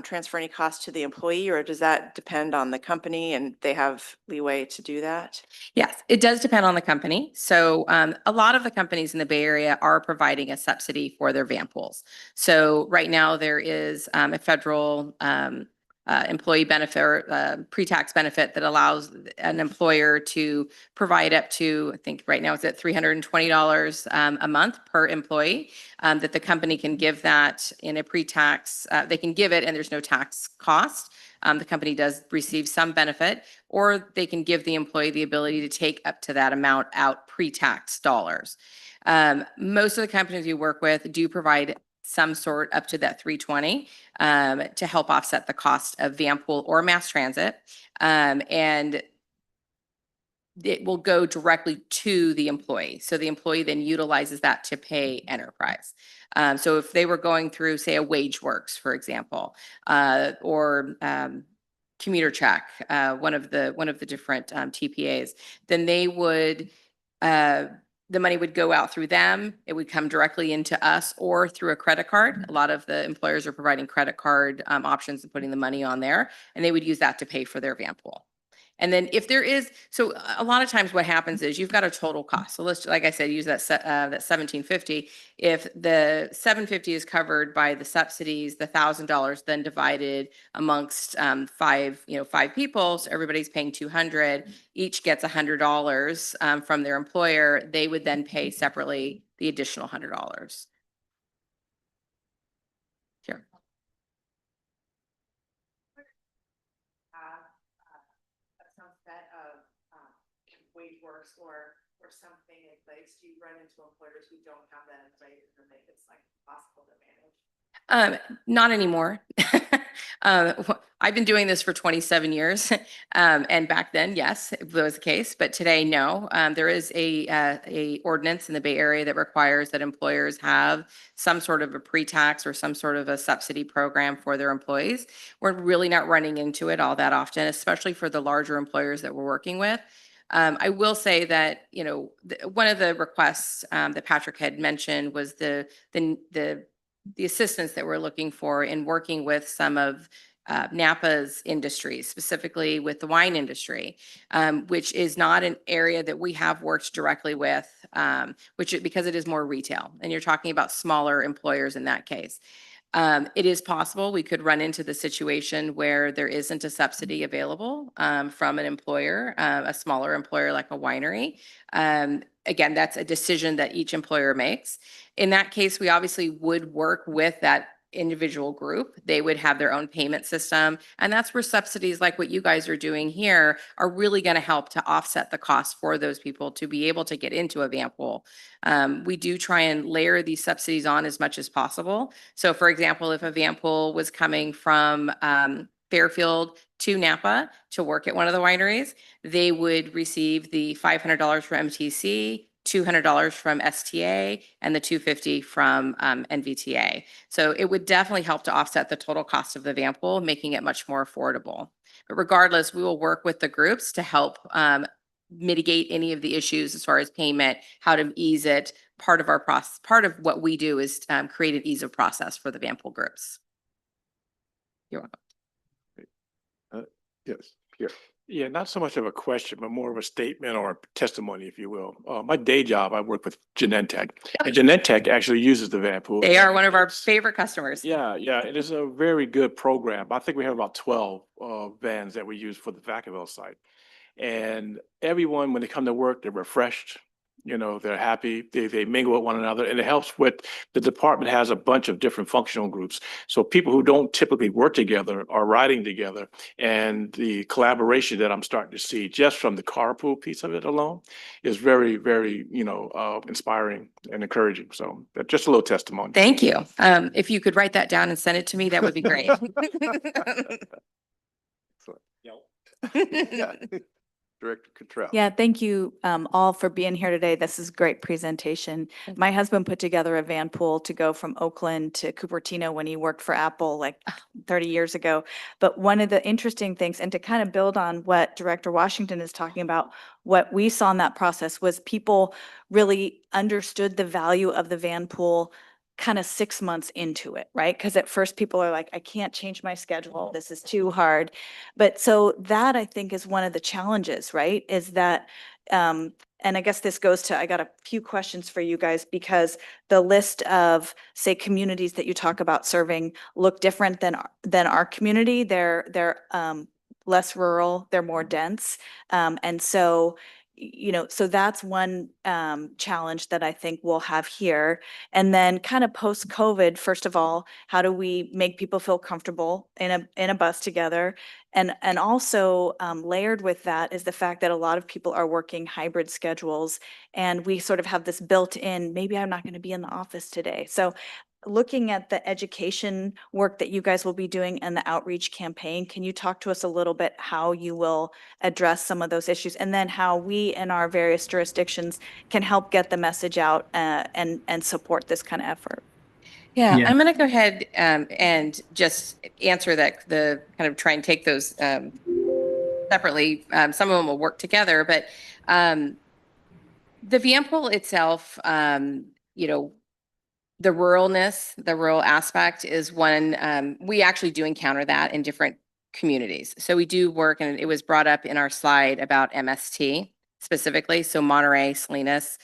transfer any cost to the employee, or does that depend on the company and they have leeway to do that? Yes, it does depend on the company. So a lot of the companies in the Bay Area are providing a subsidy for their van pools. So right now there is a federal employee benefit or pre-tax benefit that allows an employer to provide up to, I think right now it's at $320 a month per employee, that the company can give that in a pre-tax, they can give it and there's no tax cost. The company does receive some benefit, or they can give the employee the ability to take up to that amount out pre-tax dollars. Most of the companies we work with do provide some sort up to that 320 to help offset the cost of van pool or mass transit. And it will go directly to the employee. So the employee then utilizes that to pay enterprise. So if they were going through, say, a WageWorks, for example, or commuter check, one of the different TPAs, then they would the money would go out through them. It would come directly into us or through a credit card. A lot of the employers are providing credit card options and putting the money on there, and they would use that to pay for their van pool. And then if there is, so a lot of times what happens is you've got a total cost. So let's, like I said, use that that 1750. If the 750 is covered by the subsidies, the $1,000 then divided amongst five people, so everybody's paying 200. Each gets $100 from their employer. They would then pay separately the additional $100. Here. Sunset of WageWorks or something in place? Do you run into employers who don't have that in place and make it like possible to manage? Not anymore. I've been doing this for 27 years. And back then, yes, it was the case, but today, no. There is a ordinance in the Bay Area that requires that employers have some sort of a pre-tax or some sort of a subsidy program for their employees. We're really not running into it all that often, especially for the larger employers that we're working with. I will say that, one of the requests that Patrick had mentioned was the assistance that we're looking for in working with some of Napa's industries, specifically with the wine industry, which is not an area that we have worked directly with, because it is more retail, and you're talking about smaller employers in that case. It is possible we could run into the situation where there isn't a subsidy available from an employer, a smaller employer like a winery. Again, that's a decision that each employer makes. In that case, we obviously would work with that individual group. They would have their own payment system. And that's where subsidies like what you guys are doing here are really going to help to offset the cost for those people to be able to get into a van pool. We do try and layer these subsidies on as much as possible. So for example, if a van pool was coming from Fairfield to Napa to work at one of the wineries, they would receive the $500 from MTC, $200 from STA, and the $250 from NVTA. So it would definitely help to offset the total cost of the van pool, making it much more affordable. But regardless, we will work with the groups to help mitigate any of the issues as far as payment, how to ease it. Part of our process, part of what we do is create an ease of process for the van pool groups. You're welcome. Yes, here. Yeah, not so much of a question, but more of a statement or a testimony, if you will. My day job, I work with Genentech, and Genentech actually uses the van pool. They are one of our favorite customers. Yeah, it is a very good program. I think we have about 12 vans that we use for the Vacaville site. And everyone, when they come to work, they're refreshed. They're happy. They mingle with one another, and it helps with the department has a bunch of different functional groups. So people who don't typically work together are riding together, and the collaboration that I'm starting to see just from the carpool piece of it alone is very, very, inspiring and encouraging. So that's just a little testimony. Thank you. If you could write that down and send it to me, that would be great. Yeah. Director Cottrell. Yeah, thank you all for being here today. This is a great presentation. My husband put together a van pool to go from Oakland to Cupertino when he worked for Apple like 30 years ago. But one of the interesting things, and to kind of build on what Director Washington is talking about, what we saw in that process was people really understood the value of the van pool kind of 6 months into it, right? Because at first people are like, I can't change my schedule. This is too hard. But so that I think is one of the challenges, right? Is that and I guess this goes to, I got a few questions for you guys because the list of, say, communities that you talk about serving look different than our community. They're less rural, they're more dense. And so, so that's one challenge that I think we'll have here. And then kind of post-COVID, first of all, how do we make people feel comfortable in a bus together? And also layered with that is the fact that a lot of people are working hybrid schedules, and we sort of have this built-in, maybe I'm not going to be in the office today. So looking at the education work that you guys will be doing and the outreach campaign, can you talk to us a little bit how you will address some of those issues, and then how we in our various jurisdictions can help get the message out and support this kind of effort? Yeah, Yeah. I'm going to go ahead and just answer that, the kind of try and take those separately. Some of them will work together, but the van pool itself, the ruralness, the rural aspect is one, we actually do encounter that in different communities. So we do work, and it was brought up in our slide about MST specifically. So Monterey, Salinas,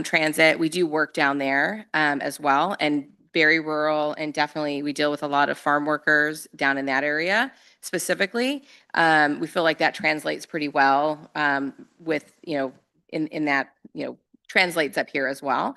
Transit, we do work down there as well, and very rural, and definitely we deal with a lot of farm workers down in that area specifically. We feel like that translates pretty well with, in that, translates up here as well.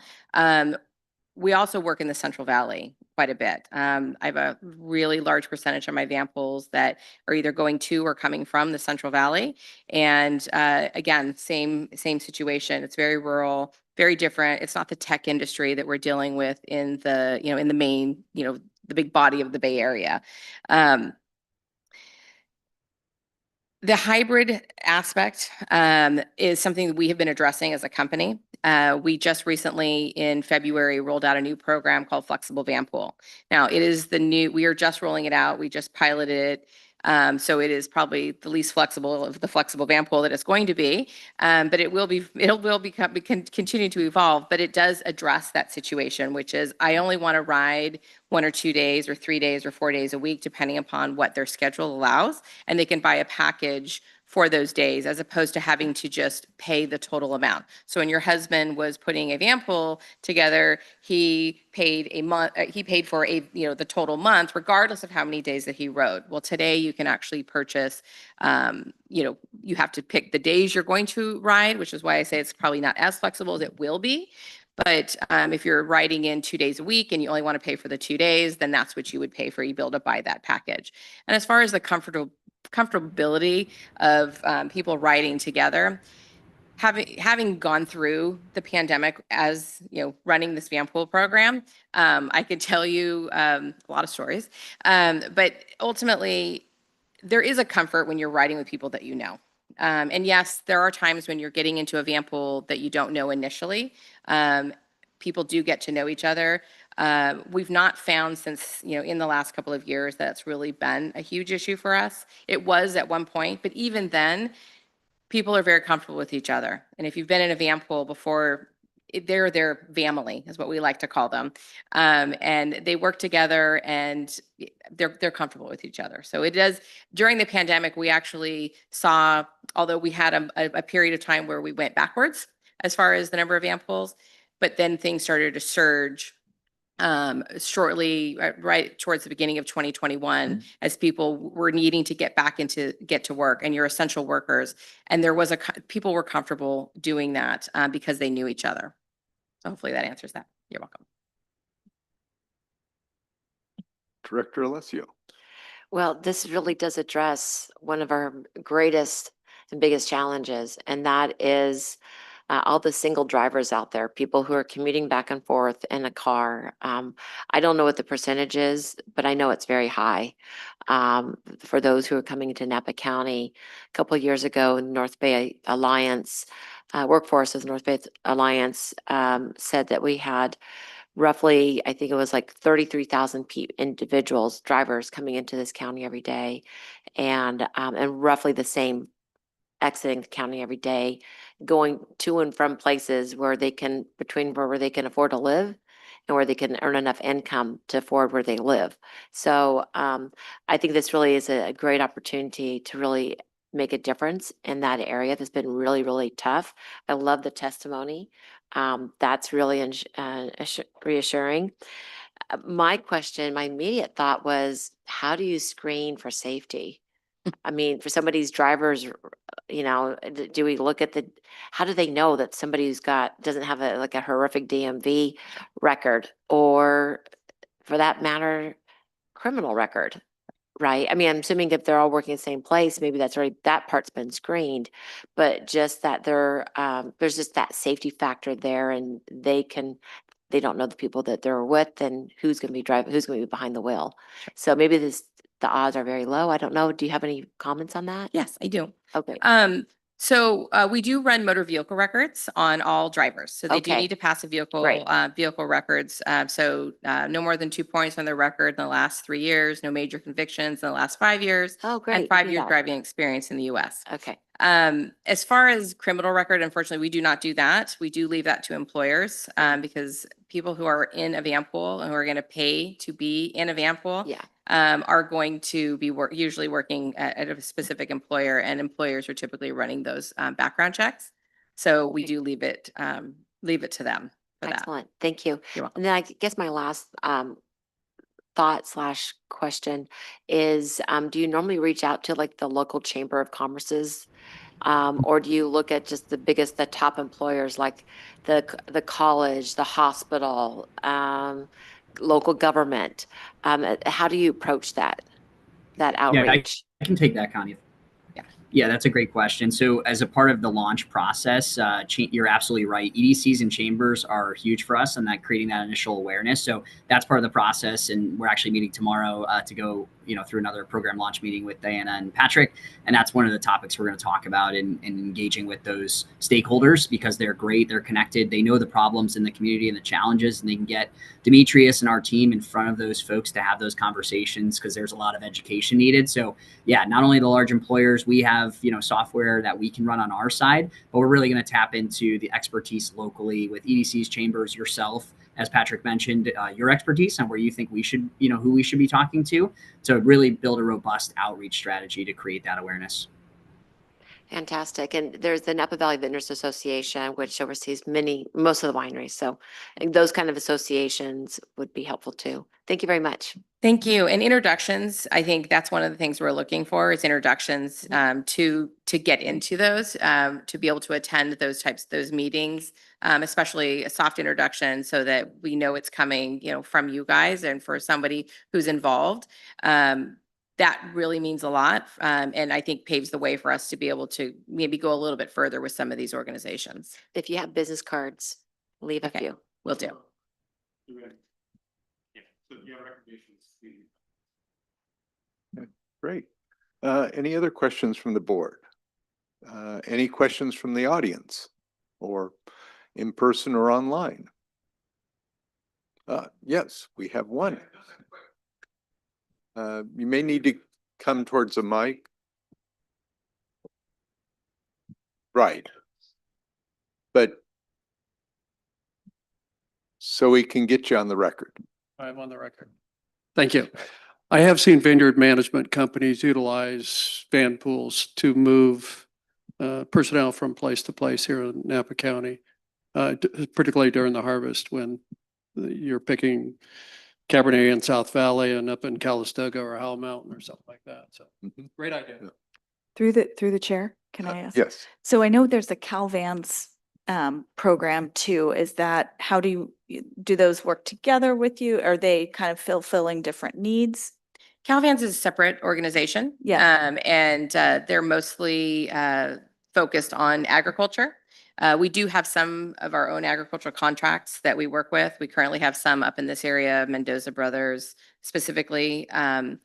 We also work in the Central Valley quite a bit. I have a really large percentage of my van pools that are either going to or coming from the Central Valley. And again, same situation. It's very rural, very different. It's not the tech industry that we're dealing with in the, in the main, the big body of the Bay Area. The hybrid aspect is something that we have been addressing as a company. We just recently in February rolled out a new program called Flexible Van Pool. Now it is we are just rolling it out. We just piloted it. So it is probably the least flexible of the flexible van pool that it's going to be, but it will continue to evolve. But it does address that situation, which is I only want to ride 1 or 2 days or 3 days or 4 days a week, depending upon what their schedule allows, and they can buy a package for those days, as opposed to having to just pay the total amount. So when your husband was putting a van pool together, he paid for the total month, regardless of how many days that he rode. Well, today you can actually purchase, you have to pick the days you're going to ride, which is why I say it's probably not as flexible as it will be. But if you're riding in 2 days a week and you only want to pay for the 2 days, then that's what you would pay for. You be able to buy that package. And as far as the comfortability of people riding together, having gone through the pandemic as running this van pool program, I could tell you a lot of stories, but ultimately there is a comfort when you're riding with people that you know. And yes, there are times when you're getting into a van pool that you don't know initially. People do get to know each other. We've not found since, in the last couple of years that's really been a huge issue for us. It was at one point, but even then, people are very comfortable with each other. And if you've been in a van pool before, they're their family, is what we like to call them. And they work together and they're comfortable with each other. So it does, during the pandemic, we actually saw, although we had a period of time where we went backwards as far as the number of van pools, but then things started to surge shortly, right towards the beginning of 2021, as people were needing to get to work, and you're essential workers. And people were comfortable doing that because they knew each other. So hopefully that answers that. You're welcome. Director Alessio. Well, this really does address one of our greatest and biggest challenges, and that is all the single drivers out there, people who are commuting back and forth in a car. I don't know what the percentage is, but I know it's very high. For those who are coming into Napa County, a couple of years ago, North Bay Alliance, Workforce of North Bay Alliance said that we had roughly, I think it was like 33,000 individuals, drivers coming into this county every day, and roughly the same exiting the county every day, going to and from places where they can afford to live and where they can earn enough income to afford where they live. So I think this really is a great opportunity to really make a difference in that area that's been really, really tough. I love the testimony. That's really reassuring. My question, my immediate thought was, how do you screen for safety? I mean, for somebody's drivers, do we look at how do they know that somebody who's doesn't have like a horrific DMV record, or for that matter, criminal record, right? I mean, I'm assuming if they're all working in the same place, maybe that part's been screened, but just that there's just that safety factor there, and they don't know the people that they're with and who's going to be driving, who's going to be behind the wheel. So maybe the odds are very low. I don't know. Do you have any comments on that? Yes, I do. Okay. So we do run motor vehicle records on all drivers. So they do Okay. need to pass a vehicle Great. vehicle records. So no more than 2 points on their record in the last 3 years, no major convictions in the last 5 years, Oh, great. and you 5 do years that. driving experience in the US. Okay. As far as criminal record, unfortunately, we do not do that. We do leave that to employers because people who are in a van pool and who are going to pay to be in a van pool Yeah. are going to be usually working at a specific employer, and employers are typically running those background checks. So we do leave it to them for that. Excellent. Thank you. You're welcome. And then I guess my last thought/question is, do you normally reach out to like the local chamber of commerce's, or do you look at just the top employers like the college, the hospital, local government? How do you approach that outreach? I can take that, Connie. Yeah. Yeah, that's a great question. So as a part of the launch process, you're absolutely right. EDCs and chambers are huge for us, and that creating that initial awareness. So that's part of the process, and we're actually meeting tomorrow to go through another program launch meeting with Diana and Patrick, and that's one of the topics we're going to talk about in engaging with those stakeholders, because they're great, they're connected, they know the problems in the community and the challenges, and they can get Demetrius and our team in front of those folks to have those conversations, because there's a lot of education needed. So yeah, not only the large employers, we have software that we can run on our side, but we're really going to tap into the expertise locally with EDCs, chambers, yourself, as Patrick mentioned, your expertise on where you think we should, who we should be talking to really build a robust outreach strategy to create that awareness. Fantastic. And there's the Napa Valley Vintners Association, which oversees most of the wineries. So those kind of associations would be helpful too. Thank you very much. Thank you. And introductions, I think that's one of the things we're looking for is introductions to get into those, to be able to attend those meetings, especially a soft introduction so that we know it's coming, from you guys and for somebody who's involved. That really means a lot. And I think paves the way for us to be able to maybe go a little bit further with some of these organizations. If you have business cards, leave a Okay. few. Will do. Yeah. So do you have recommendations? Great. Any other questions from the board? Any questions from the audience, or in person or online? Yes, we have one. You may need to come towards the mic. Right. But so we can get you on the record. I'm on the record. Thank you. I have seen vineyard management companies utilize van pools to move personnel from place to place here in Napa County, particularly during the harvest when you're picking Cabernet in South Valley and up in Calistoga or Howell Mountain or something like that. So great idea. Yeah. Through the chair, can I ask? Yes. So I know there's a CalVans program too. Is that, how do those work together with you? Are they kind of fulfilling different needs? CalVans is a separate organization. Yeah. And they're mostly focused on agriculture. We do have some of our own agricultural contracts that we work with. We currently have some up in this area, Mendoza Brothers specifically. And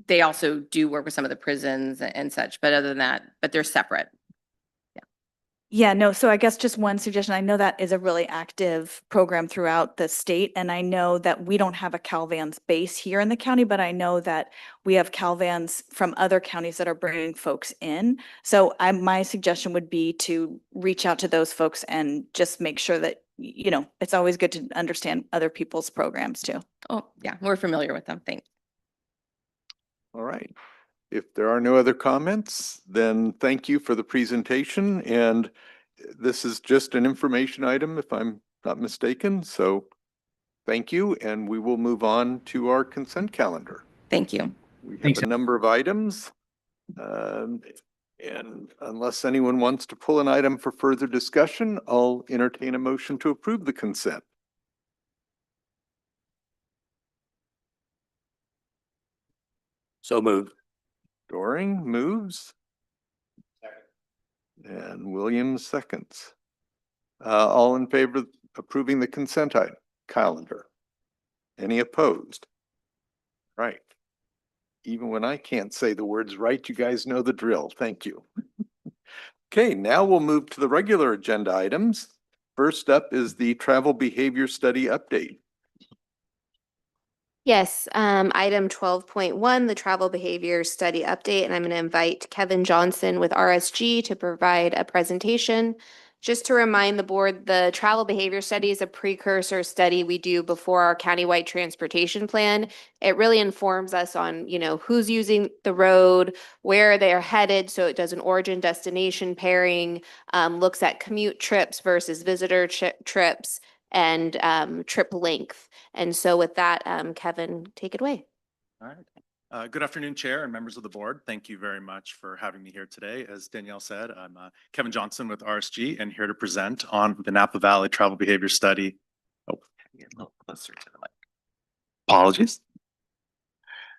they also do work with some of the prisons and such, but other than that, but they're separate. Yeah, no, so I guess just one suggestion. I know that is a really active program throughout the state, and I know that we don't have a CalVans base here in the county, but I know that we have CalVans from other counties that are bringing folks in. So my suggestion would be to reach out to those folks and just make sure that, it's always good to understand other people's programs too. Oh, yeah, we're familiar with them. Thanks. All right. If there are no other comments, then thank you for the presentation. And this is just an information item, if I'm not mistaken. So thank you. And we will move on to our consent calendar. Thank you. We have Thanks. a number of items. And unless anyone wants to pull an item for further discussion, I'll entertain a motion to approve the consent. So moved. Doring moves. And Williams seconds. All in favor of approving the consent item calendar? Any opposed? Right. Even when I can't say the words right, you guys know the drill. Thank you. Okay, now we'll move to the regular agenda items. First up is the travel behavior study update. Yes, item 12.1, the travel behavior study update, and I'm going to invite Kevin Johnson with RSG to provide a presentation. Just to remind the board, the travel behavior study is a precursor study we do before our countywide transportation plan. It really informs us on, who's using the road, where they are headed. So it does an origin destination pairing, looks at commute trips versus visitor trips, and trip length. And so with that, Kevin, take it away. All right. Good afternoon, Chair and members of the board. Thank you very much for having me here today. As Danielle said, I'm Kevin Johnson with RSG and here to present on the Napa Valley Travel Behavior Study. Oh, get a little closer to the mic. Apologies.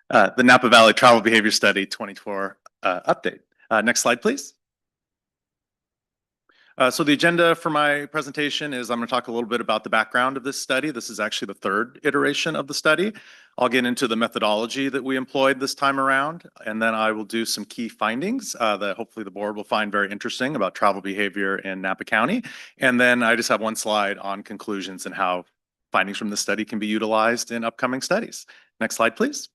The Napa Valley Travel Behavior Study 24 update. Next slide, please. So the agenda for my presentation is I'm going to talk a little bit about the background of this study. This is actually the third iteration of the study. I'll get into the methodology that we employed this time around, and then I will do some key findings that hopefully the board will find very interesting about travel behavior in Napa County. And then I just have one slide on conclusions and how findings from the study can be utilized in upcoming studies. Next slide, please.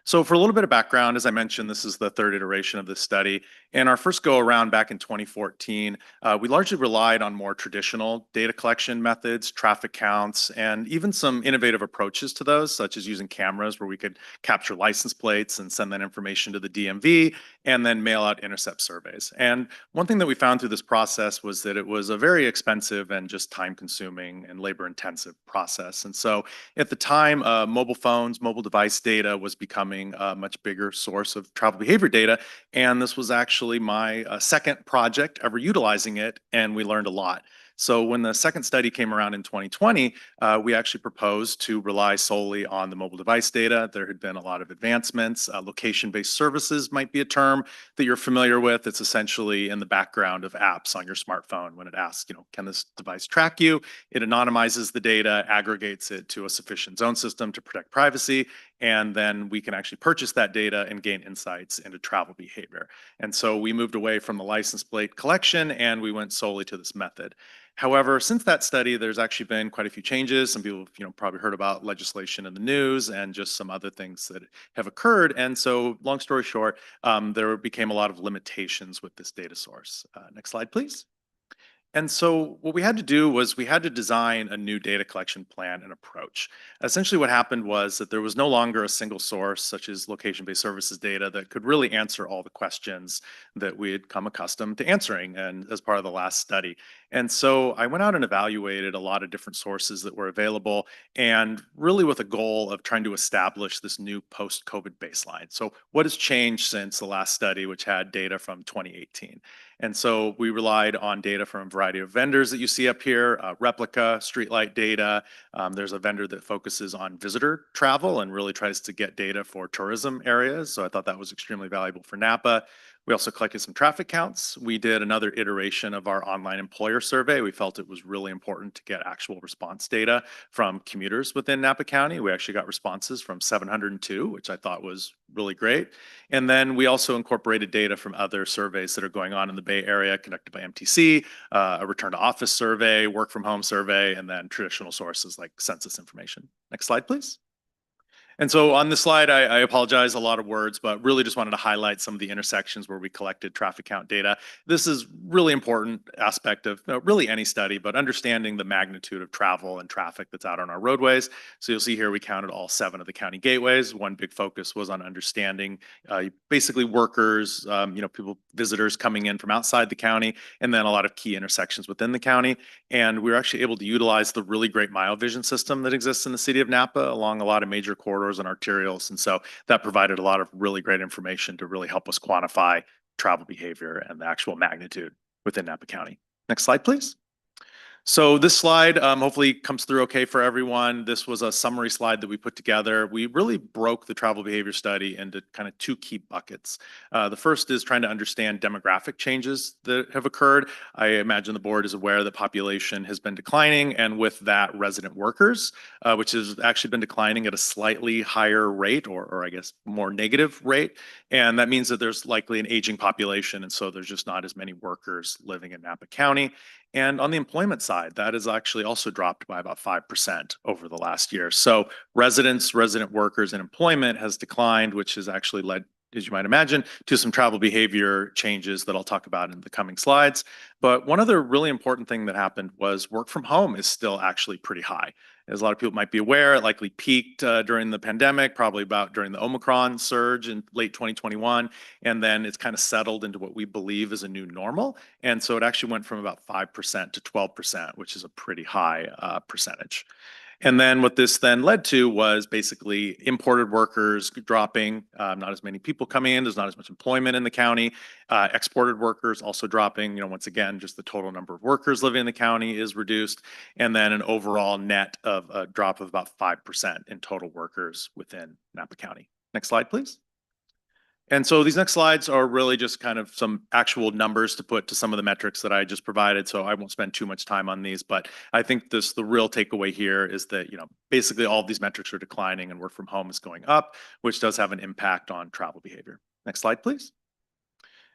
So for a little bit of background, as I mentioned, this is the third iteration of this study. And our first go around back in 2014, we largely relied on more traditional data collection methods, traffic counts, and even some innovative approaches to those, such as using cameras where we could capture license plates and send that information to the DMV and then mail out intercept surveys. And one thing that we found through this process was that it was a very expensive and just time consuming and labor intensive process. And so at the time, mobile phones, mobile device data was becoming a much bigger source of travel behavior data. And this was actually my second project ever utilizing it, and we learned a lot. So when the second study came around in 2020, we actually proposed to rely solely on the mobile device data. There had been a lot of advancements. Location-based services might be a term that you're familiar with. It's essentially in the background of apps on your smartphone when it asks, can this device track you? It anonymizes the data, aggregates it to a sufficient zone system to protect privacy, and then we can actually purchase that data and gain insights into travel behavior. And so we moved away from the license plate collection and we went solely to this method. However, since that study, there's actually been quite a few changes. Some people have probably heard about legislation in the news and just some other things that have occurred. And so long story short, there became a lot of limitations with this data source. Next slide, please. And so what we had to do was we had to design a new data collection plan and approach. Essentially what happened was that there was no longer a single source such as location-based services data that could really answer all the questions that we had come accustomed to answering and as part of the last study. And so I went out and evaluated a lot of different sources that were available and really with a goal of trying to establish this new post-COVID baseline. So what has changed since the last study, which had data from 2018? And so we relied on data from a variety of vendors that you see up here, Replica, Streetlight Data. There's a vendor that focuses on visitor travel and really tries to get data for tourism areas. So I thought that was extremely valuable for Napa. We also collected some traffic counts. We did another iteration of our online employer survey. We felt it was really important to get actual response data from commuters within Napa County. We actually got responses from 702, which I thought was really great. And then we also incorporated data from other surveys that are going on in the Bay Area conducted by MTC, a return to office survey, work from home survey, and then traditional sources like census information. Next slide, please. And so on this slide, I apologize, a lot of words, but really just wanted to highlight some of the intersections where we collected traffic count data. This is really important aspect of really any study, but understanding the magnitude of travel and traffic that's out on our roadways. So you'll see here we counted all 7 of the county gateways. One big focus was on understanding basically workers, people, visitors coming in from outside the county, and then a lot of key intersections within the county. And we were actually able to utilize the really great mile vision system that exists in the city of Napa along a lot of major corridors and arterials. And so that provided a lot of really great information to really help us quantify travel behavior and the actual magnitude within Napa County. Next slide, please. So this slide hopefully comes through okay for everyone. This was a summary slide that we put together. We really broke the travel behavior study into kind of 2 key buckets. The first is trying to understand demographic changes that have occurred. I imagine the board is aware that population has been declining, and with that, resident workers, which has actually been declining at a slightly higher rate, or I guess more negative rate. And that means that there's likely an aging population, and so there's just not as many workers living in Napa County. And on the employment side, that has actually also dropped by about 5% over the last year. So residents, resident workers, and employment has declined, which has actually led, as you might imagine, to some travel behavior changes that I'll talk about in the coming slides. But one other really important thing that happened was work from home is still actually pretty high. As a lot of people might be aware, it likely peaked during the pandemic, probably about during the Omicron surge in late 2021. And then it's kind of settled into what we believe is a new normal. And so it actually went from about 5% to 12%, which is a pretty high percentage. And then what this then led to was basically imported workers dropping, not as many people coming in, there's not as much employment in the county. Exported workers also dropping, once again, just the total number of workers living in the county is reduced. And then an overall net of a drop of about 5% in total workers within Napa County. Next slide, please. And so these next slides are really just kind of some actual numbers to put to some of the metrics that I just provided. So I won't spend too much time on these, but I think the real takeaway here is that, basically all of these metrics are declining and work from home is going up, which does have an impact on travel behavior. Next slide, please.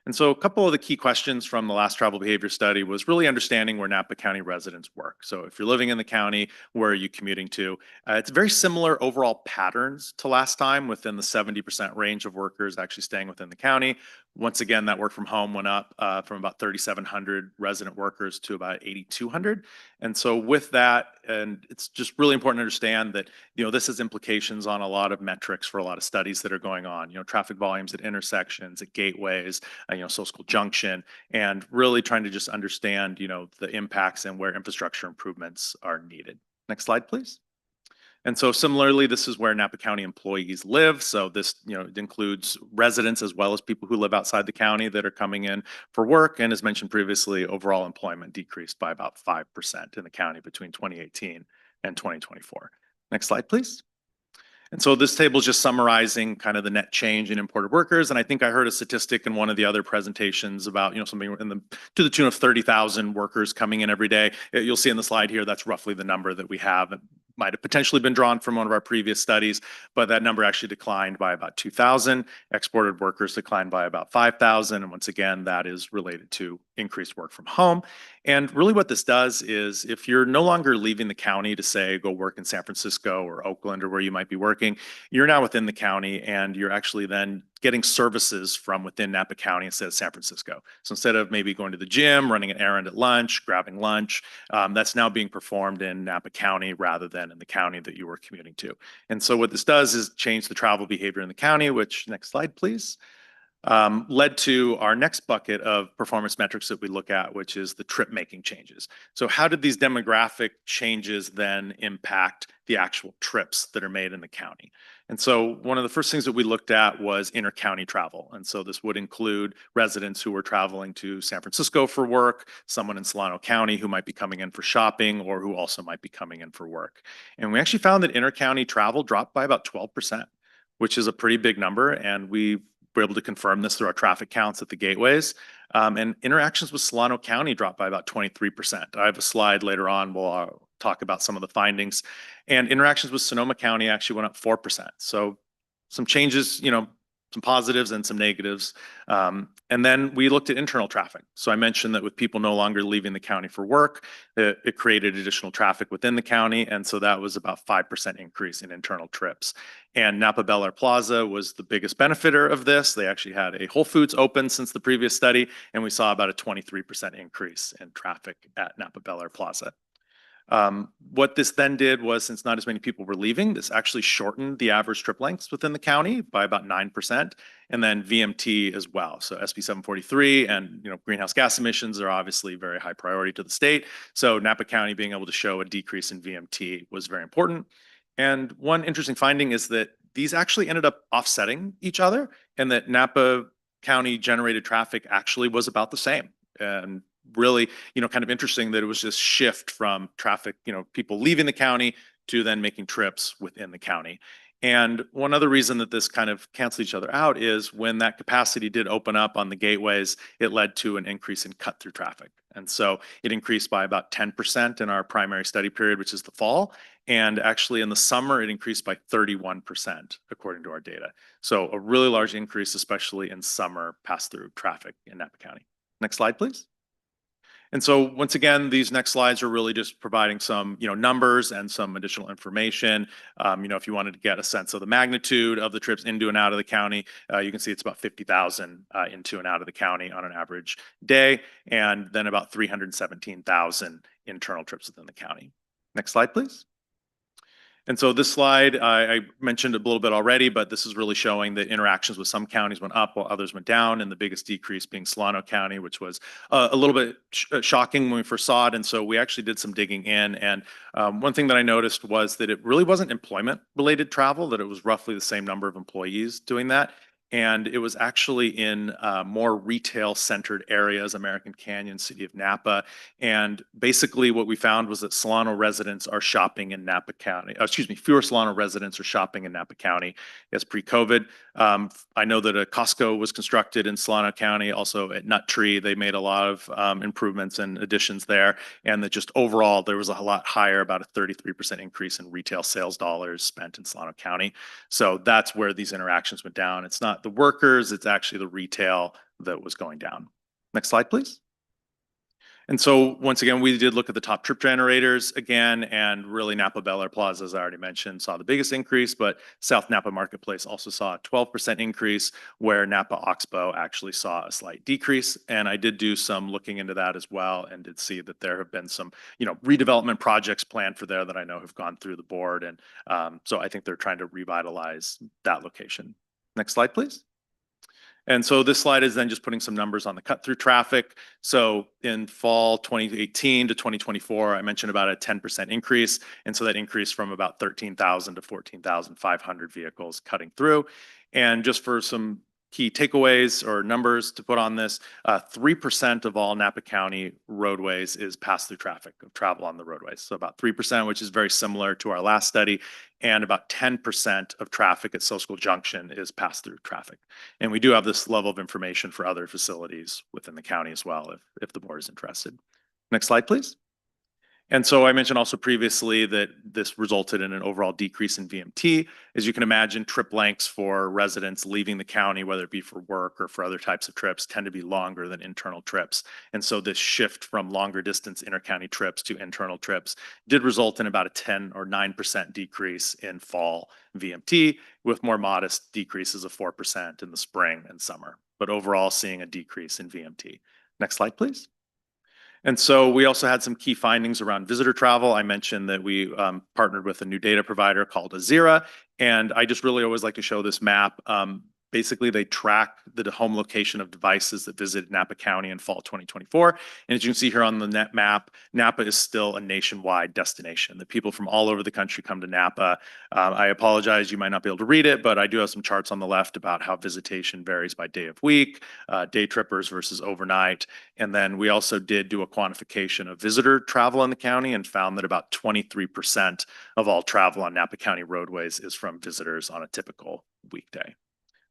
And so a couple of the key questions from the last travel behavior study was really understanding where Napa County residents work. So if you're living in the county, where are you commuting to? It's very similar overall patterns to last time, within the 70% range of workers actually staying within the county. Once again, that work from home went up from about 3,700 resident workers to about 8,200. And so with that, and it's just really important to understand that, this has implications on a lot of metrics for a lot of studies that are going on, traffic volumes at intersections, at gateways, social junction, and really trying to just understand, the impacts and where infrastructure improvements are needed. Next slide, please. And so similarly, this is where Napa County employees live. So this, it includes residents as well as people who live outside the county that are coming in for work. And as mentioned previously, overall employment decreased by about 5% in the county between 2018 and 2024. Next slide, please. And so this table is just summarizing kind of the net change in imported workers. And I think I heard a statistic in one of the other presentations about, something to the tune of 30,000 workers coming in every day. You'll see in the slide here, that's roughly the number that we have. It might have potentially been drawn from one of our previous studies, but that number actually declined by about 2,000. Exported workers declined by about 5,000. And once again, that is related to increased work from home. And really what this does is, if you're no longer leaving the county to, say, go work in San Francisco or Oakland or where you might be working, you're now within the county, and you're actually then getting services from within Napa County instead of San Francisco. So instead of maybe going to the gym, running an errand at lunch, grabbing lunch, that's now being performed in Napa County rather than in the county that you were commuting to. And so what this does is change the travel behavior in the county, which, next slide, please. Led to our next bucket of performance metrics that we look at, which is the trip making changes. So how did these demographic changes then impact the actual trips that are made in the county? And so one of the first things that we looked at was inter-county travel. And so this would include residents who were traveling to San Francisco for work, someone in Solano County who might be coming in for shopping, or who also might be coming in for work. And we actually found that inter-county travel dropped by about 12%, which is a pretty big number. And we were able to confirm this through our traffic counts at the gateways. And interactions with Solano County dropped by about 23%. I have a slide later on, we'll talk about some of the findings. And interactions with Sonoma County actually went up 4%. So some changes, positives and some negatives. And then we looked at internal traffic. So I mentioned that with people no longer leaving the county for work, it created additional traffic within the county. And so that was about 5% increase in internal trips. And Napa Bel Air Plaza was the biggest benefiter of this. They actually had a Whole Foods open since the previous study, and we saw about a 23% increase in traffic at Napa Bel Air Plaza. What this then did was, since not as many people were leaving, this actually shortened the average trip lengths within the county by about 9%, and then VMT as well. So SB 743 and greenhouse gas emissions are obviously very high priority to the state. So Napa County being able to show a decrease in VMT was very important. And one interesting finding is that these actually ended up offsetting each other, and that Napa County generated traffic actually was about the same. And really, kind of interesting that it was this shift from traffic, people leaving the county to then making trips within the county. And one other reason that this kind of canceled each other out is when that capacity did open up on the gateways, it led to an increase in cut-through traffic. And so it increased by about 10% in our primary study period, which is the fall. And actually in the summer, it increased by 31%, according to our data. So a really large increase, especially in summer pass-through traffic in Napa County. Next slide, please. And so once again, these next slides are really just providing some, numbers and some additional information. If you wanted to get a sense of the magnitude of the trips into and out of the county, you can see it's about 50,000 into and out of the county on an average day, and then about 317,000 internal trips within the county. Next slide, please. And so this slide, I mentioned a little bit already, but this is really showing that interactions with some counties went up while others went down, and the biggest decrease being Solano County, which was a little bit shocking when we first saw it. And so we actually did some digging in. And one thing that I noticed was that it really wasn't employment-related travel, that it was roughly the same number of employees doing that. And it was actually in more retail-centered areas, American Canyon, City of Napa. And basically what we found was that Solano residents are shopping in Napa County. Fewer Solano residents are shopping in Napa County as pre-COVID. I know that a Costco was constructed in Solano County, also at Nut Tree. They made a lot of improvements and additions there. And that just overall, there was a lot higher, about a 33% increase in retail sales dollars spent in Solano County. So that's where these interactions went down. It's not the workers, it's actually the retail that was going down. Next slide, please. And so once again, we did look at the top trip generators again, and really Napa Bel Air Plaza, as I already mentioned, saw the biggest increase, but South Napa Marketplace also saw a 12% increase, where Napa Oxbow actually saw a slight decrease. And I did do some looking into that as well, and did see that there have been some, redevelopment projects planned for there that I know have gone through the board. And so I think they're trying to revitalize that location. Next slide, please. And so this slide is then just putting some numbers on the cut-through traffic. So in fall 2018 to 2024, I mentioned about a 10% increase. And so that increased from about 13,000 to 14,500 vehicles cutting through. And just for some key takeaways or numbers to put on this, 3% of all Napa County roadways is pass-through traffic of travel on the roadways. So about 3%, which is very similar to our last study, and about 10% of traffic at Social Junction is pass-through traffic. And we do have this level of information for other facilities within the county as well, if the board is interested. Next slide, please. And so I mentioned also previously that this resulted in an overall decrease in VMT. As you can imagine, trip lengths for residents leaving the county, whether it be for work or for other types of trips, tend to be longer than internal trips. And so this shift from longer distance intercounty trips to internal trips did result in about a 10 or 9% decrease in fall VMT, with more modest decreases of 4% in the spring and summer, but overall seeing a decrease in VMT. Next slide, please. And so we also had some key findings around visitor travel. I mentioned that we partnered with a new data provider called Azira, and I just really always like to show this map. Basically, they track the home location of devices that visited Napa County in fall 2024. And as you can see here on the net map, Napa is still a nationwide destination. The people from all over the country come to Napa. I apologize, you might not be able to read it, but I do have some charts on the left about how visitation varies by day of week, day trippers versus overnight. And then we also did do a quantification of visitor travel in the county and found that about 23% of all travel on Napa County roadways is from visitors on a typical weekday.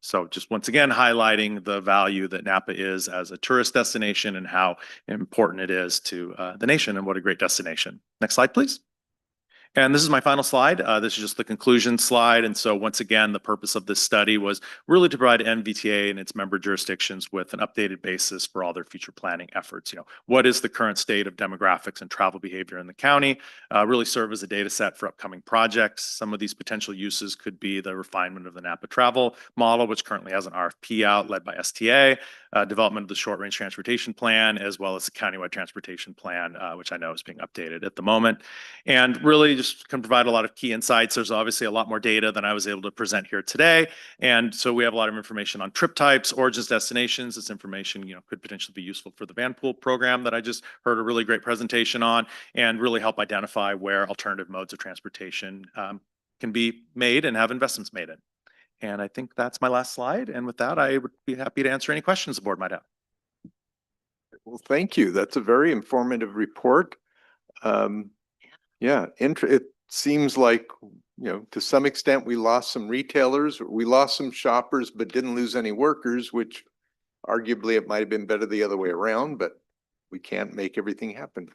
So just once again, highlighting the value that Napa is as a tourist destination and how important it is to the nation, and what a great destination. Next slide, please. And this is my final slide. This is just the conclusion slide. And so once again, the purpose of this study was really to provide NVTA and its member jurisdictions with an updated basis for all their future planning efforts. What is the current state of demographics and travel behavior in the county? Really serve as a data set for upcoming projects. Some of these potential uses could be the refinement of the Napa travel model, which currently has an RFP out led by STA, development of the short range transportation plan, as well as the countywide transportation plan, which I know is being updated at the moment. And really just can provide a lot of key insights. There's obviously a lot more data than I was able to present here today. And so we have a lot of information on trip types, origins, destinations. This information, could potentially be useful for the Vanpool program that I just heard a really great presentation on, and really help identify where alternative modes of transportation can be made and have investments made in. And I think that's my last slide. And with that, I would be happy to answer any questions the board might have. Well, thank you. That's a very informative report. Yeah, it seems like, to some extent we lost some retailers, we lost some shoppers, but didn't lose any workers, which arguably it might have been better the other way around, but we can't make everything happen.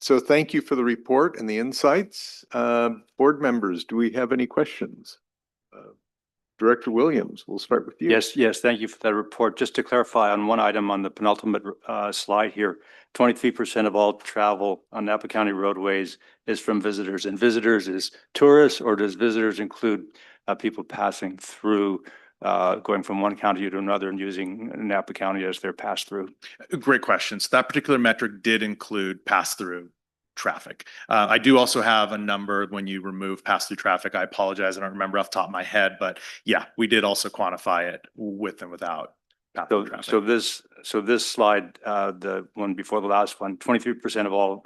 So thank you for the report and the insights. Board members, do we have any questions? Director Williams, we'll start with you. Yes, thank you for that report. Just to clarify on one item on the penultimate slide here, 23% of all travel on Napa County roadways is from visitors, and visitors is tourists, or does visitors include people passing through, going from one county to another and using Napa County as their pass through? Great question. So that particular metric did include pass through traffic. I do also have a number when you remove pass-through traffic. I apologize, I don't remember off the top of my head, but yeah, we did also quantify it with and without pass-through traffic. So this slide, the one before the last one, 23% of all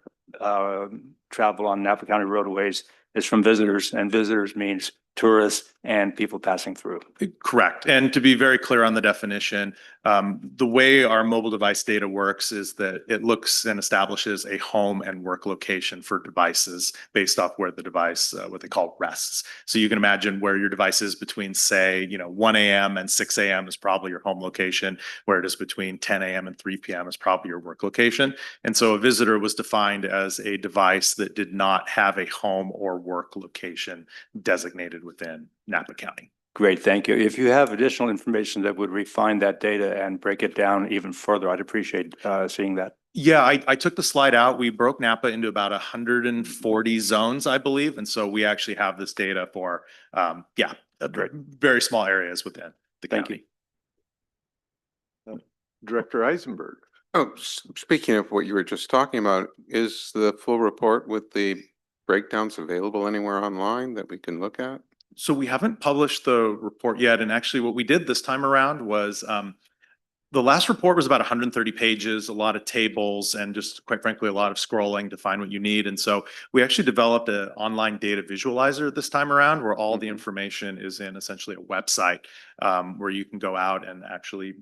travel on Napa County roadways is from visitors, and visitors means tourists and people passing through. Correct. And to be very clear on the definition, the way our mobile device data works is that it looks and establishes a home and work location for devices based off where the device, what they call rests. So you can imagine where your device is between, say, 1 a.m. and 6 a.m. is probably your home location, where it is between 10 a.m. and 3 p.m. is probably your work location. And so a visitor was defined as a device that did not have a home or work location designated within Napa County. Great, thank you. If you have additional information that would refine that data and break it down even further, I'd appreciate seeing that. Yeah, I took the slide out. We broke Napa into about 140 zones, I believe. And so we actually have this data for, very small areas within the county. Thank you. Director Eisenberg. Oh, speaking of what you were just talking about, is the full report with the breakdowns available anywhere online that we can look at? So we haven't published the report yet. And actually what we did this time around was the last report was about 130 pages, a lot of tables, and just quite frankly, a lot of scrolling to find what you need. And so we actually developed an online data visualizer this time around, where all the information is in essentially a website where you can go out and actually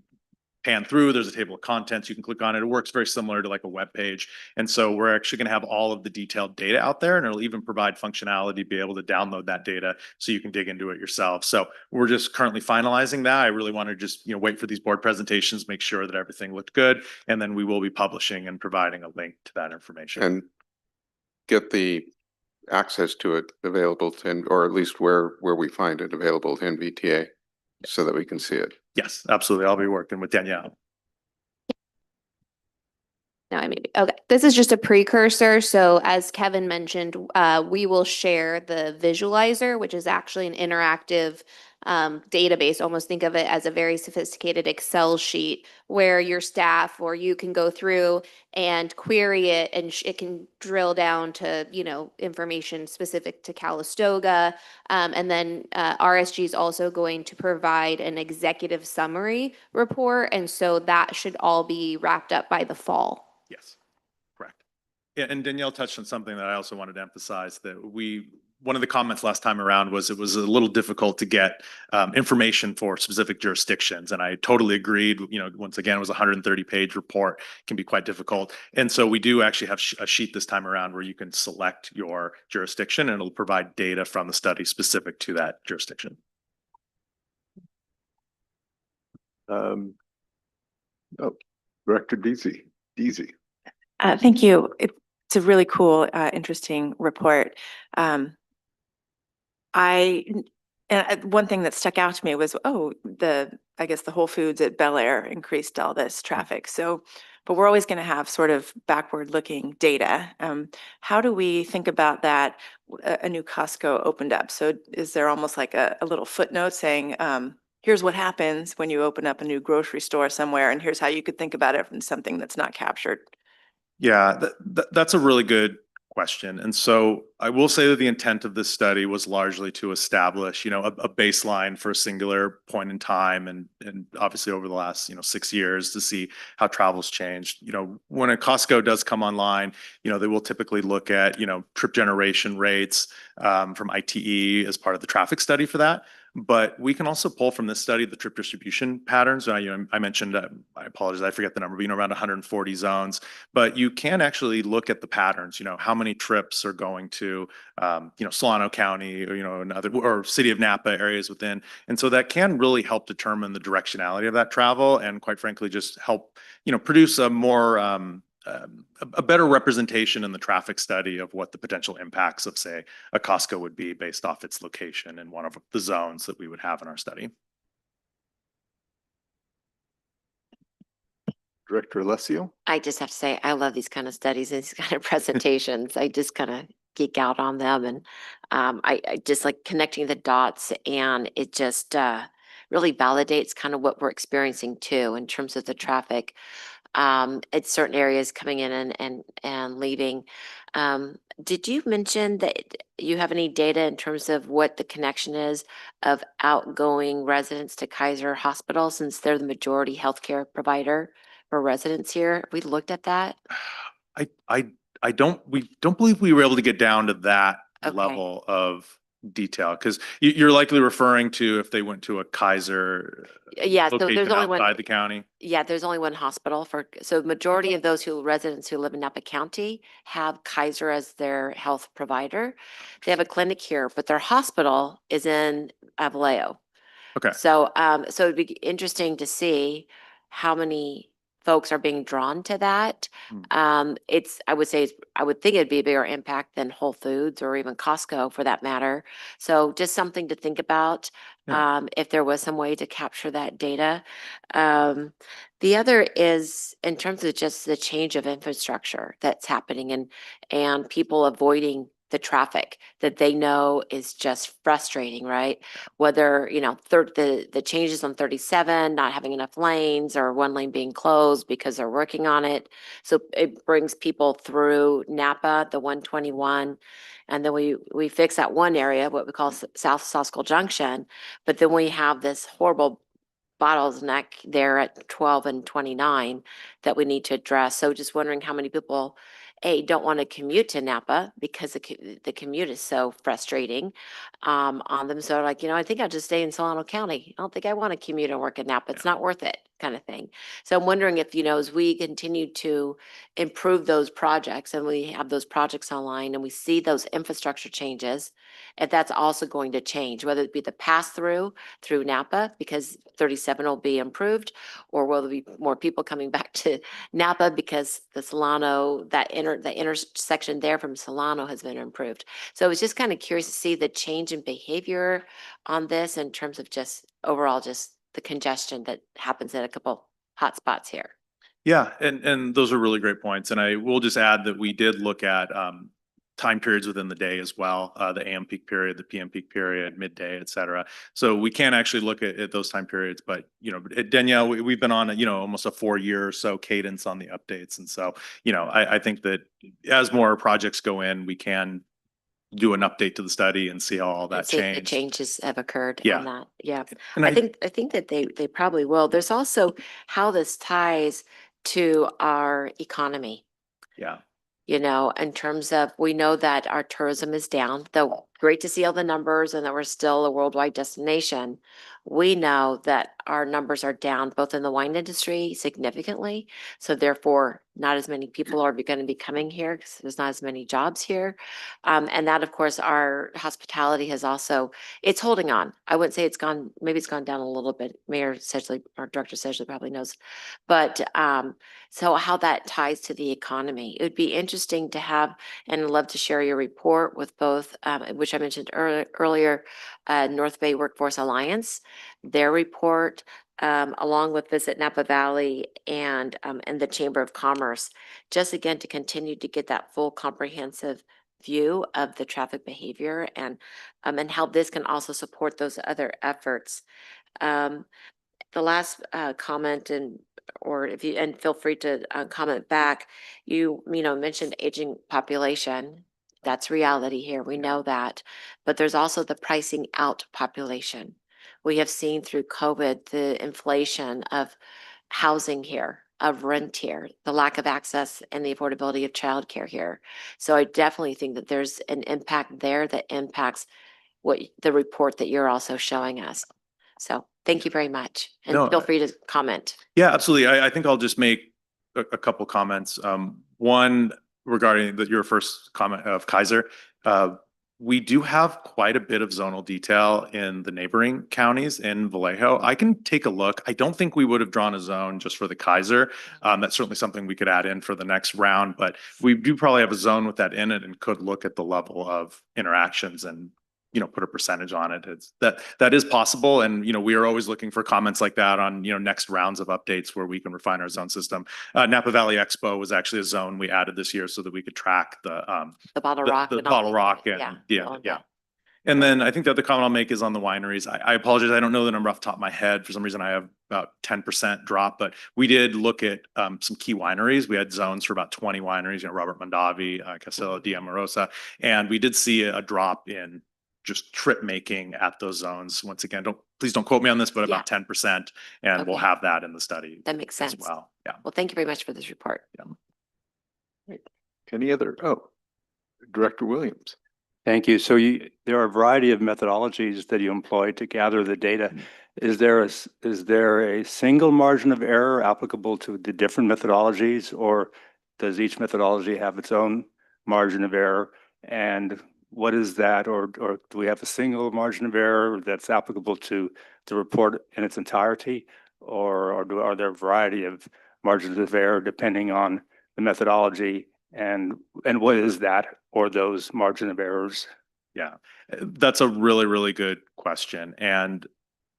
pan through. There's a table of contents. You can click on it. It works very similar to like a web page. And so we're actually going to have all of the detailed data out there, and it'll even provide functionality to be able to download that data so you can dig into it yourself. So we're just currently finalizing that. I really want to just, wait for these board presentations, make sure that everything looked good. And then we will be publishing and providing a link to that information. And get the access to it available to, or at least where we find it available to NVTA so that we can see it. Yes, absolutely. I'll be working with Danielle. Okay, this is just a precursor. So as Kevin mentioned, we will share the visualizer, which is actually an interactive database. Almost think of it as a very sophisticated Excel sheet where your staff or you can go through and query it, and it can drill down to, information specific to Calistoga. And then RSG is also going to provide an executive summary report. And so that should all be wrapped up by the fall. Yes, correct. Yeah, and Danielle touched on something that I also wanted to emphasize, that one of the comments last time around was it was a little difficult to get information for specific jurisdictions. And I totally agreed. Once again, it was a 130-page report, can be quite difficult. And so we do actually have a sheet this time around where you can select your jurisdiction, and it'll provide data from the study specific to that jurisdiction. Director Deasy. Thank you. It's a really cool, interesting report. One thing that stuck out to me was, oh, I guess the Whole Foods at Bel Air increased all this traffic. So, but we're always going to have sort of backward looking data. How do we think about that? A new Costco opened up. So is there almost like a little footnote saying, here's what happens when you open up a new grocery store somewhere, and here's how you could think about it from something that's not captured? Yeah, that's a really good question. And so I will say that the intent of this study was largely to establish, a baseline for a singular point in time, and obviously over the last, 6 years to see how travel's changed. When a Costco does come online, they will typically look at, trip generation rates from ITE as part of the traffic study for that. But we can also pull from this study the trip distribution patterns. I mentioned, I apologize, I forget the number, but around 140 zones. But you can actually look at the patterns. How many trips are going to, Solano County, or another, or City of Napa areas within, and so that can really help determine the directionality of that travel, and quite frankly, just help, produce a more a better representation in the traffic study of what the potential impacts of, say, a Costco would be based off its location in one of the zones that we would have in our study. Director Alessio? I just have to say, I love these kind of studies and these kind of presentations. I just kind of geek out on them, and I just like connecting the dots, and it just really validates kind of what we're experiencing too in terms of the traffic. It's certain areas coming in and leaving. Did you mention that you have any data in terms of what the connection is of outgoing residents to Kaiser Hospital, since they're the majority healthcare provider for residents here? Have we looked at that? We don't believe we were able to get down to that Okay. level of detail, because you're likely referring to if they went to a Kaiser Yeah, so location there's only one. outside the county. Yeah, there's only one hospital so majority of those residents who live in Napa County have Kaiser as their health provider. They have a clinic here, but their hospital is in Vallejo. Okay. So, so it'd be interesting to see how many folks are being drawn to that. I would say, I would think it'd be a bigger impact than Whole Foods or even Costco for that matter. So just something to think about, Yeah. if there was some way to capture that data. The other is in terms of just the change of infrastructure that's happening, and people avoiding the traffic that they know is just frustrating, right? Whether, the changes on 37, not having enough lanes, or one lane being closed because they're working on it. So it brings people through Napa, the 121, and then we fix that one area, what we call South Saskell Junction, but then we have this horrible bottleneck there at 12 and 29 that we need to address. So just wondering how many people, don't want to commute to Napa because the commute is so frustrating on them. So like, I think I'll just stay in Solano County. I don't think I want to commute and work in Napa. It's not worth it, kind of thing. So I'm wondering if, as we continue to improve those projects and we have those projects online and we see those infrastructure changes, if that's also going to change, whether it be the pass through Napa because 37 will be improved, or will there be more people coming back to Napa because the Solano, the intersection there from Solano has been improved. So I was just kind of curious to see the change in behavior on this in terms of just overall, just the congestion that happens at a couple hot spots here. Yeah, and those are really great points. And I will just add that we did look at time periods within the day as well, the AM peak period, the PM peak period, midday, et cetera. So we can actually look at those time periods. But, Danielle, we've been on, almost a 4-year or so cadence on the updates. And so, I think that as more projects go in, we can do an update to the study and see how all that See if the changed. changes have occurred Yeah. on that. Yeah. And I think that they probably will. There's also how this ties to our economy. Yeah. In terms of, we know that our tourism is down, though great to see all the numbers and that we're still a worldwide destination. We know that our numbers are down both in the wine industry significantly. So therefore, not as many people are going to be coming here because there's not as many jobs here. And that, of course, our hospitality has also, it's holding on. I wouldn't say it's gone, maybe it's gone down a little bit. Mayor Sedgley, or Director Sedgley probably knows. But so how that ties to the economy, it would be interesting to have, and I'd love to share your report with both, which I mentioned earlier, North Bay Workforce Alliance, their report, along with Visit Napa Valley and the Chamber of Commerce, just again to continue to get that full comprehensive view of the traffic behavior and how this can also support those other efforts. The last comment, or if you, and feel free to comment back, you mentioned aging population. That's reality here. We know that, but there's also the pricing out population. We have seen through COVID the inflation of housing here, of rent here, the lack of access and the affordability of childcare here. So I definitely think that there's an impact there that impacts what the report that you're also showing us. So thank you very much. And No, feel free to comment. Yeah, absolutely. I think I'll just make a couple comments. One regarding your first comment of Kaiser. We do have quite a bit of zonal detail in the neighboring counties in Vallejo. I can take a look. I don't think we would have drawn a zone just for the Kaiser. That's certainly something we could add in for the next round, but we do probably have a zone with that in it and could look at the level of interactions and put a percentage on it. It's that is possible. And, we are always looking for comments like that on, next rounds of updates where we can refine our zone system. Napa Valley Expo was actually a zone we added this year so that we could track the Bottle Rock. the Bottle Rock. And yeah. And then I think the other comment I'll make is on the wineries. I apologize. I don't know the number off the top of my head. For some reason, I have about 10% drop, but we did look at some key wineries. We had zones for about 20 wineries, Robert Mondavi, Castello di Amorosa, and we did see a drop in just trip making at those zones. Once again, please don't quote me on this, but about 10%, and we'll have that in the study. That makes sense. As well. Yeah. Well, thank you very much for this report. Yeah. Any other? Oh, Director Williams. Thank you. So there are a variety of methodologies that you employ to gather the data. Is there a single margin of error applicable to the different methodologies, or does each methodology have its own margin of error? And what is that, or do we have a single margin of error that's applicable to the report in its entirety, or are there a variety of margins of error depending on the methodology, and what is that or those margin of errors? Yeah, that's a really, really good question. And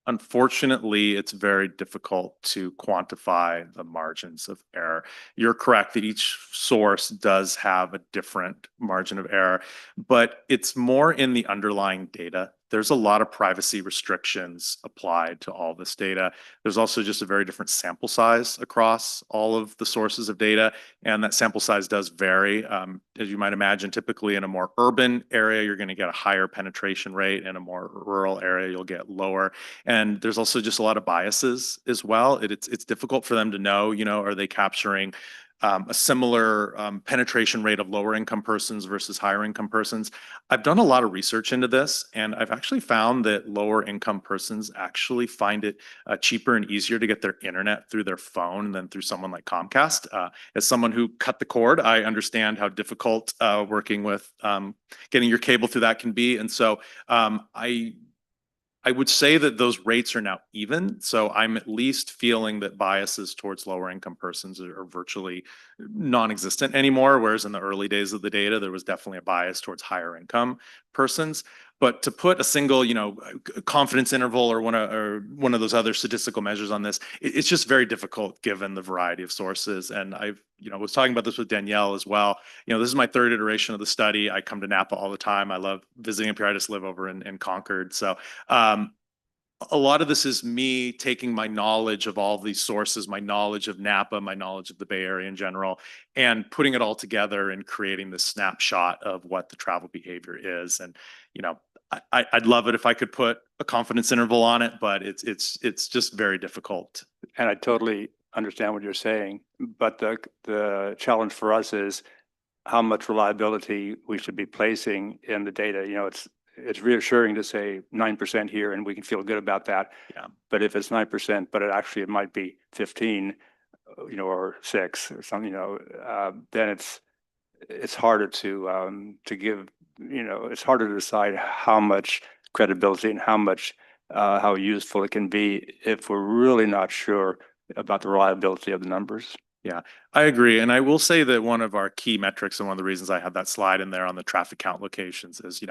unfortunately, it's very difficult to quantify the margins of error. You're correct that each source does have a different margin of error, but it's more in the underlying data. There's a lot of privacy restrictions applied to all this data. There's also just a very different sample size across all of the sources of data, and that sample size does vary. As you might imagine, typically in a more urban area, you're going to get a higher penetration rate. In a more rural area, you'll get lower. And there's also just a lot of biases as well. It's difficult for them to know, are they capturing a similar penetration rate of lower income persons versus higher income persons. I've done a lot of research into this, and I've actually found that lower income persons actually find it cheaper and easier to get their internet through their phone than through someone like Comcast. As someone who cut the cord, I understand how difficult working with getting your cable through that can be. And so I would say that those rates are now even. So I'm at least feeling that biases towards lower income persons are virtually non-existent anymore. Whereas in the early days of the data, there was definitely a bias towards higher income persons. But to put a single, confidence interval or one of those other statistical measures on this, it's just very difficult given the variety of sources. And I've, was talking about this with Danielle as well. This is my third iteration of the study. I come to Napa all the time. I love visiting up here. I just live over in Concord. So a lot of this is me taking my knowledge of all these sources, my knowledge of Napa, my knowledge of the Bay Area in general, and putting it all together and creating this snapshot of what the travel behavior is. And, I'd love it if I could put a confidence interval on it, but it's just very difficult. And I totally understand what you're saying, but the challenge for us is how much reliability we should be placing in the data. it's reassuring to say 9% here and we can feel good about that. Yeah. But if it's 9%, but it might be 15, or 6 or something, then it's harder to give, it's harder to decide how much credibility and how useful it can be if we're really not sure about the reliability of the numbers. Yeah, I agree. And I will say that one of our key metrics and one of the reasons I had that slide in there on the traffic count locations is,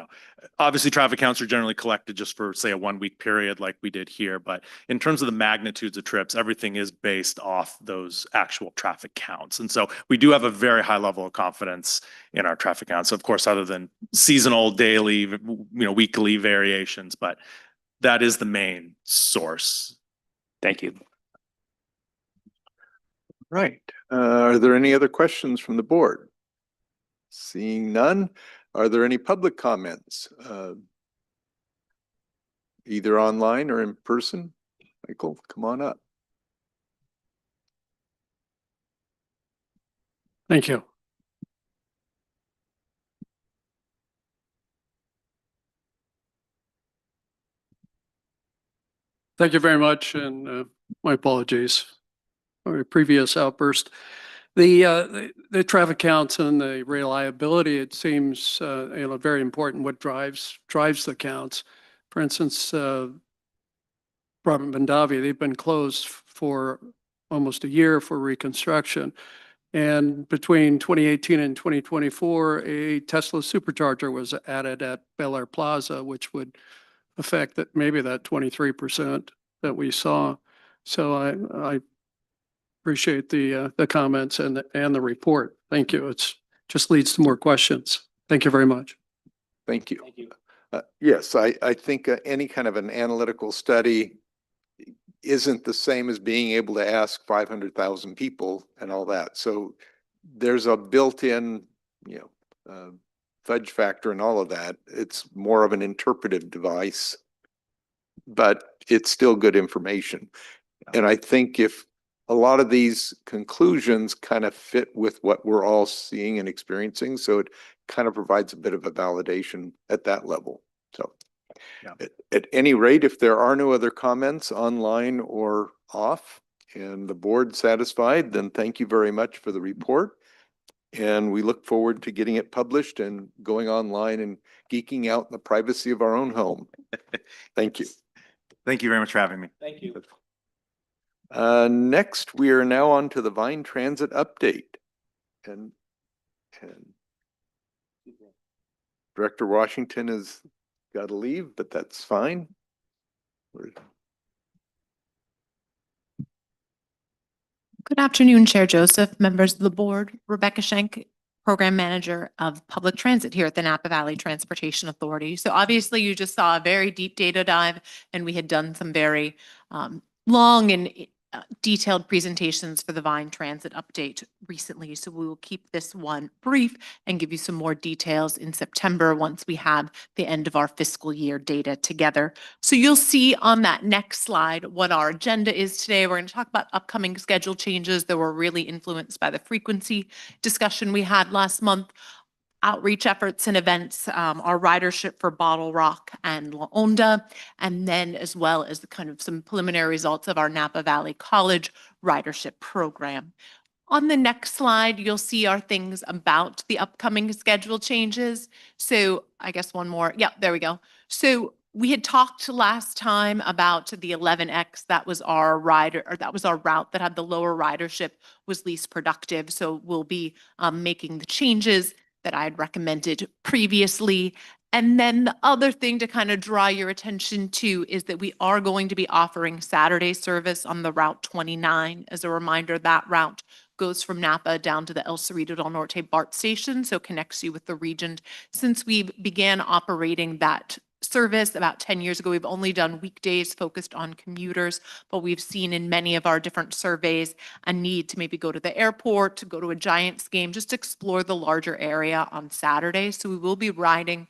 obviously traffic counts are generally collected just for, say, a 1 week period like we did here. But in terms of the magnitudes of trips, everything is based off those actual traffic counts. And so we do have a very high level of confidence in our traffic counts, of course, other than seasonal, daily, weekly variations, but that is the main source. Thank you. Right. Are there any other questions from the board? Seeing none, are there any public comments? Either online or in person? Michael, come on up. Thank you. Thank you very much, and my apologies for a previous outburst. The traffic counts and the reliability, it seems very important. What drives the counts? For instance, Robert Mondavi, they've been closed for almost a year for reconstruction. And between 2018 and 2024, a Tesla supercharger was added at Bel Air Plaza, which would affect maybe that 23% that we saw. So I appreciate the comments and the report. Thank you. It's just leads to more questions. Thank you very much. Thank you. Thank you. Yes, I think any kind of an analytical study isn't the same as being able to ask 500,000 people and all that. So there's a built-in, fudge factor and all of that. It's more of an interpretive device, but it's still good information. And I think if a lot of these conclusions kind of fit with what we're all seeing and experiencing, so it kind of provides a bit of a validation at that level. So at any rate, if there are no other comments online or off and the board satisfied, then thank you very much for the report. And we look forward to getting it published and going online and geeking out in the privacy of our own home. Thank you. Thank you very much for having me. Thank you. Next, we are now on to the Vine Transit update. And Director Washington has got to leave, but that's fine. Good afternoon, Chair Joseph, members of the board. Rebecca Schenk, Program Manager of Public Transit here at the Napa Valley Transportation Authority. So obviously you just saw a very deep data dive, and we had done some very long and detailed presentations for the Vine Transit update recently. So we will keep this one brief and give you some more details in September once we have the end of our fiscal year data together. So you'll see on that next slide what our agenda is today. We're going to talk about upcoming schedule changes that were really influenced by the frequency discussion we had last month. Outreach efforts and events, our ridership for Bottle Rock and La Onda, and then as well as the kind of some preliminary results of our Napa Valley College ridership program. On the next slide, you'll see our things about the upcoming schedule changes. So I guess one more. Yeah, there we go. So we had talked last time about the 11X. That was our route that had the lower ridership, was least productive. So we'll be making the changes that I had recommended previously. And then the other thing to kind of draw your attention to is that we are going to be offering Saturday service on the Route 29. As a reminder, that route goes from Napa down to the El Cerrito del Norte BART station, so connects you with the region. Since we began operating that service about 10 years ago, we've only done weekdays focused on commuters, but we've seen in many of our different surveys a need to maybe go to the airport, to go to a Giants game, just explore the larger area on Saturday. So we will be riding,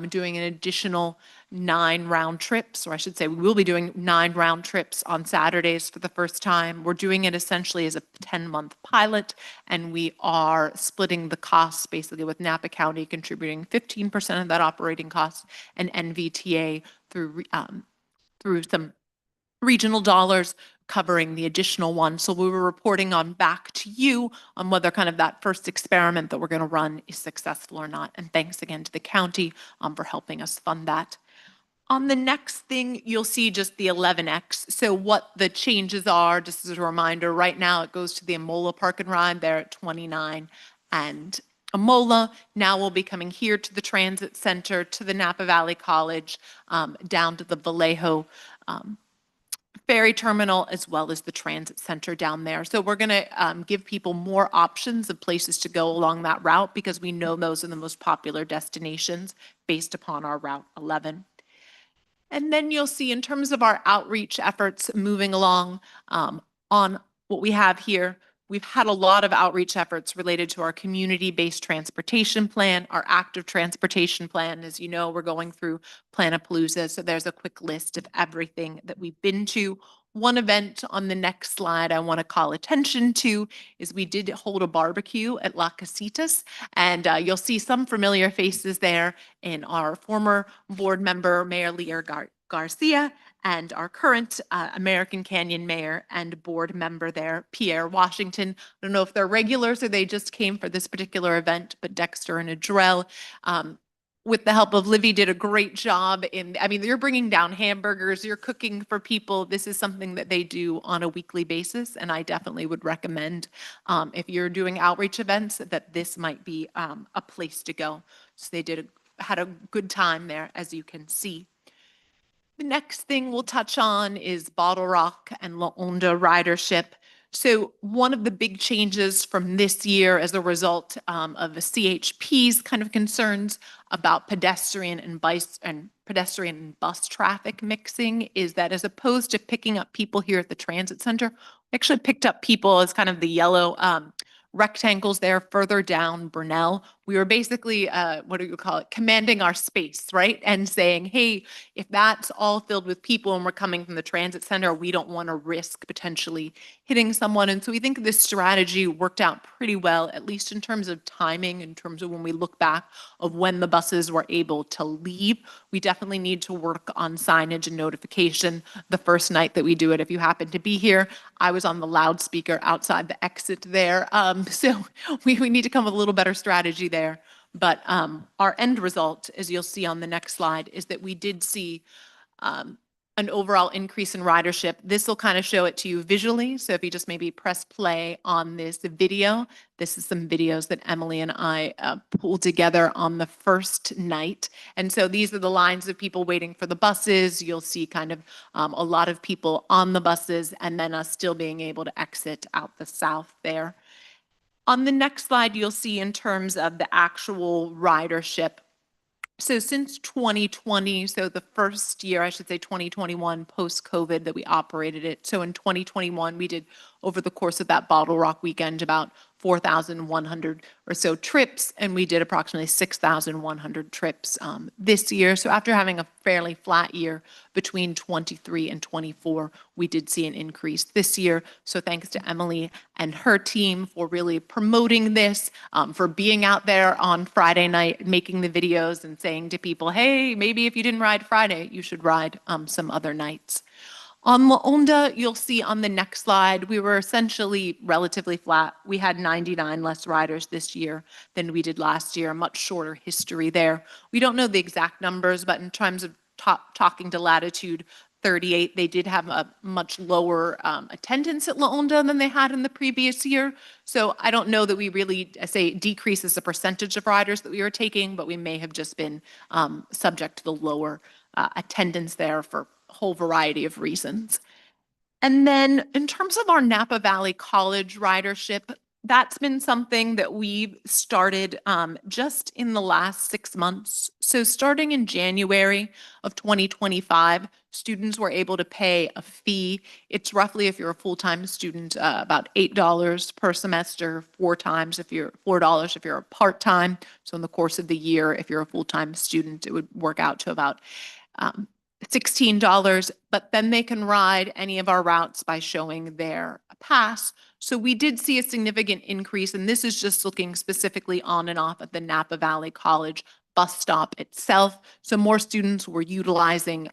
doing an additional 9 round trips, or I should say, we will be doing 9 round trips on Saturdays for the first time. We're doing it essentially as a 10-month pilot, and we are splitting the costs basically with Napa County contributing 15% of that operating cost and NVTA through some regional dollars covering the additional one. So we were reporting on back to you on whether kind of that first experiment that we're going to run is successful or not. And thanks again to the county for helping us fund that. On the next thing, you'll see just the 11X. So what the changes are, just as a reminder, right now it goes to the Amola Park and Ride there at 29 and Amola. Now we'll be coming here to the Transit Center, to the Napa Valley College, down to the Vallejo ferry terminal, as well as the transit center down there. So we're going to give people more options of places to go along that route because we know those are the most popular destinations based upon our Route 11. And then you'll see in terms of our outreach efforts moving along on what we have here, we've had a lot of outreach efforts related to our community-based transportation plan, our active transportation plan. As you know, we're going through Planapalooza, so there's a quick list of everything that we've been to. One event on the next slide I want to call attention to is we did hold a barbecue at La Casitas, and you'll see some familiar faces there in our former board member, Mayor Lear Garcia, and our current American Canyon mayor and board member there, Pierre Washington. I don't know if they're regulars or they just came for this particular event, but Dexter and Adrell, with the help of Livy, did a great job I mean, you're bringing down hamburgers, you're cooking for people. This is something that they do on a weekly basis, and I definitely would recommend if you're doing outreach events that this might be a place to go. So they had a good time there, as you can see. The next thing we'll touch on is Bottle Rock and La Onda ridership. So one of the big changes from this year as a result of the CHP's kind of concerns about pedestrian and bus traffic mixing is that as opposed to picking up people here at the transit center, we actually picked up people as kind of the yellow rectangles there further down Brunel. We were basically, what do you call it, commanding our space, right? And saying, hey, if that's all filled with people and we're coming from the transit center, we don't want to risk potentially hitting someone. And so we think this strategy worked out pretty well, at least in terms of timing, in terms of when we look back of when the buses were able to leave. We definitely need to work on signage and notification the first night that we do it. If you happen to be here, I was on the loudspeaker outside the exit there. So we need to come with a little better strategy there. But our end result, as you'll see on the next slide, is that we did see an overall increase in ridership. This will kind of show it to you visually. So if you just maybe press play on this video, this is some videos that Emily and I pulled together on the first night. And so these are the lines of people waiting for the buses. You'll see kind of a lot of people on the buses and then us still being able to exit out the south there. On the next slide, you'll see in terms of the actual ridership. So since 2020, so the first year, I should say 2021, post-COVID that we operated it. So in 2021, we did over the course of that Bottle Rock weekend about 4,100 or so trips, and we did approximately 6,100 trips this year. So after having a fairly flat year between 23 and 24, we did see an increase this year. So thanks to Emily and her team for really promoting this, for being out there on Friday night, making the videos and saying to people, hey, maybe if you didn't ride Friday, you should ride some other nights. On La Onda, you'll see on the next slide, we were essentially relatively flat. We had 99 less riders this year than we did last year, a much shorter history there. We don't know the exact numbers, but in terms of talking to Latitude 38, they did have a much lower attendance at La Onda than they had in the previous year. So I don't know that we really say decreases the percentage of riders that we were taking, but we may have just been subject to the lower attendance there for a whole variety of reasons. And then in terms of our Napa Valley College ridership, that's been something that we've started just in the last 6 months. So starting in January of 2025, students were able to pay a fee. It's roughly, if you're a full-time student, about $8 per semester, $4 if you're a part-time. So in the course of the year, if you're a full-time student, it would work out to about $16, but then they can ride any of our routes by showing their pass. So we did see a significant increase, and this is just looking specifically on and off at the Napa Valley College bus stop itself. So more students were utilizing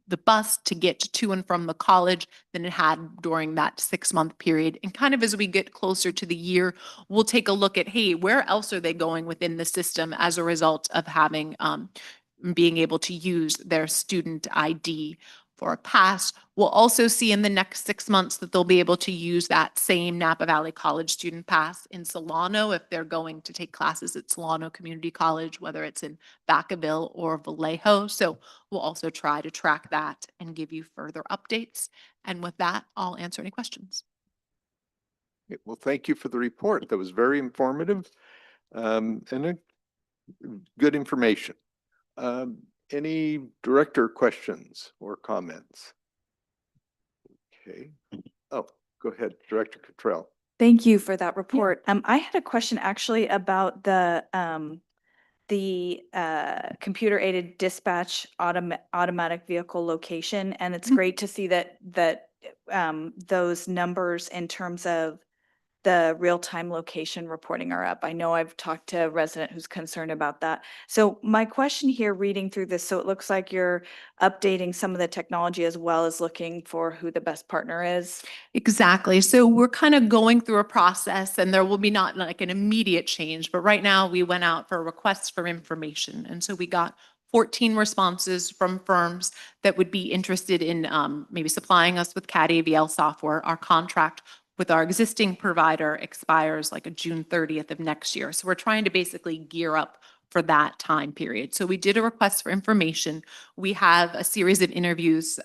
the bus to get to and from the college than it had during that 6-month period. And kind of as we get closer to the year, we'll take a look at, hey, where else are they going within the system as a result of having being able to use their student ID for a pass. We'll also see in the next 6 months that they'll be able to use that same Napa Valley College student pass in Solano if they're going to take classes at Solano Community College, whether it's in Vacaville or Vallejo. So we'll also try to track that and give you further updates. And with that, I'll answer any questions. Okay, well, thank you for the report. That was very informative and good information. Any director questions or comments? Okay. Oh, go ahead, Director Cottrell. Thank you for that report. I had a question actually about the computer-aided dispatch automatic vehicle location, and it's great to see that those numbers in terms of the real-time location reporting are up. I know I've talked to a resident who's concerned about that. So my question here, reading through this, so it looks like you're updating some of the technology as well as looking for who the best partner is. Exactly. So we're kind of going through a process, and there will be not like an immediate change, but right now we went out for requests for information. And so we got 14 responses from firms that would be interested in maybe supplying us with CAD AVL software. Our contract with our existing provider expires like a June 30th of next year. So we're trying to basically gear up for that time period. So we did a request for information. We have a series of interviews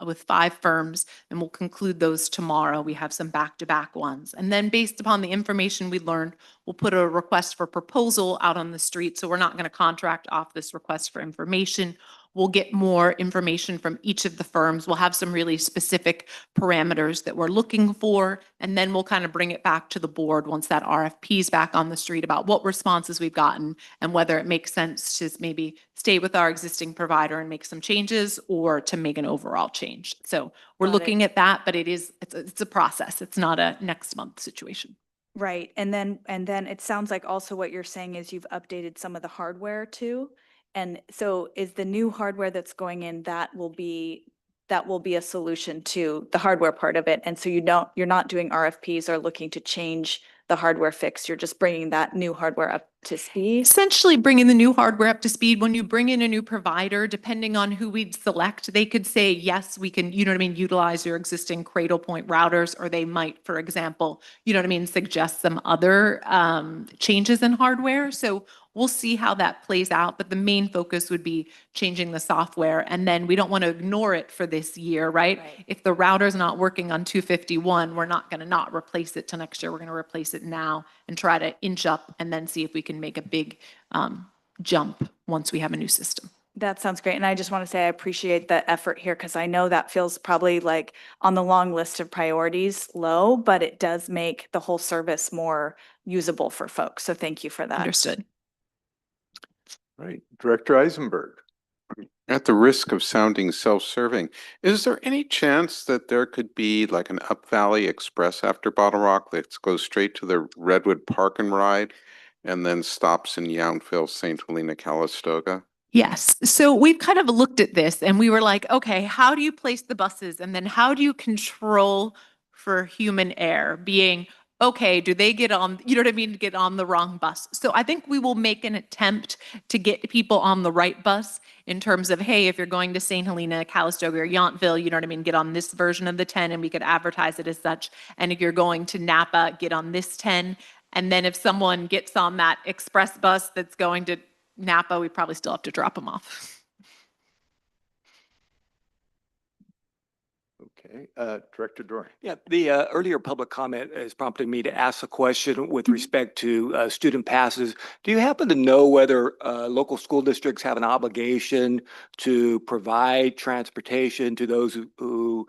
with 5 firms, and we'll conclude those tomorrow. We have some back-to-back ones. And then based upon the information we learned, we'll put a request for proposal out on the street. So we're not going to contract off this request for information. We'll get more information from each of the firms. We'll have some really specific parameters that we're looking for, and then we'll kind of bring it back to the board once that RFP is back on the street about what responses we've gotten and whether it makes sense to maybe stay with our existing provider and make some changes or to make an overall change. So we're looking at that, but it's a process. It's not a next month situation. Right. And then it sounds like also what you're saying is you've updated some of the hardware too. And so is the new hardware that's going in, that will be a solution to the hardware part of it. And so you're not doing RFPs or looking to change the hardware fix. You're just bringing that new hardware up to speed. Essentially bringing the new hardware up to speed. When you bring in a new provider, depending on who we'd select, they could say, yes, we can, utilize your existing Cradlepoint routers, or they might, for example, suggest some other changes in hardware. So we'll see how that plays out, but the main focus would be changing the software. And then we don't want to ignore it for this year, right? If the router's not working on 251, we're not going to not replace it till next year. We're going to replace it now and try to inch up and then see if we can make a big jump once we have a new system. That sounds great. And I just want to say I appreciate the effort here because I know that feels probably like on the long list of priorities low, but it does make the whole service more usable for folks. So thank you for that. Understood. Right, Director Eisenberg. At the risk of sounding self-serving, is there any chance that there could be like an Up Valley Express after Bottle Rock that goes straight to the Redwood Park and Ride and then stops in Yountville, St. Helena, Calistoga? Yes. So we've kind of looked at this and we were like, okay, how do you place the buses? And then how do you control for human error being, okay, do they get on, get on the wrong bus? So I think we will make an attempt to get people on the right bus in terms of, hey, if you're going to St. Helena, Calistoga, or Yountville, get on this version of the 10 and we could advertise it as such. And if you're going to Napa, get on this 10. And then if someone gets on that express bus that's going to Napa, we probably still have to drop them off. Okay, Director Dorian. Yeah, the earlier public comment has prompted me to ask a question with respect to student passes. Do you happen to know whether local school districts have an obligation to provide transportation to those who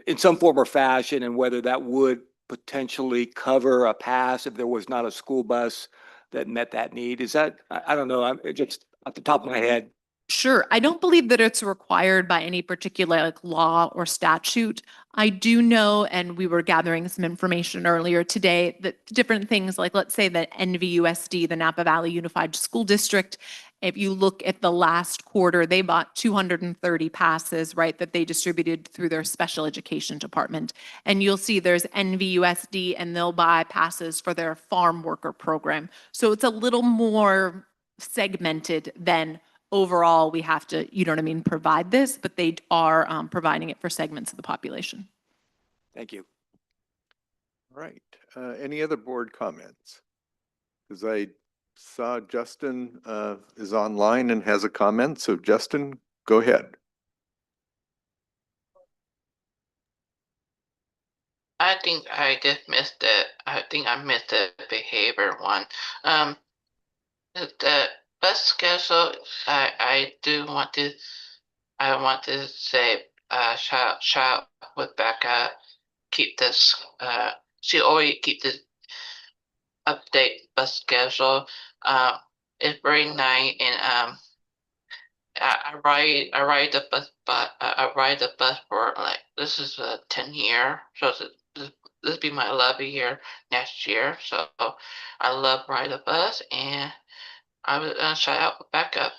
in some form or fashion, and whether that would potentially cover a pass if there was not a school bus that met that need? Is that, I don't know, I'm just off the top of my head. Sure. I don't believe that it's required by any particular like law or statute. I do know, and we were gathering some information earlier today, that different things like, let's say that NVUSD, the Napa Valley Unified School District, if you look at the last quarter, they bought 230 passes, right, that they distributed through their special education department. And you'll see there's NVUSD and they'll buy passes for their farm worker program. So it's a little more segmented than overall we have to, you know what I mean, provide this, but they are providing it for segments of the population. Thank you. All right. Any other board comments? Because I saw Justin is online and has a comment. So Justin, go ahead. I think I just missed it. I think I missed the behavior one. The bus schedule, I want to say, shout with Becca, keep this, she always keep this update bus schedule. It's very nice, and I ride the bus, but I ride the bus for like this is a 10-year, so this be my 11th year next year. So I love ride the bus, and I was shout out Becca,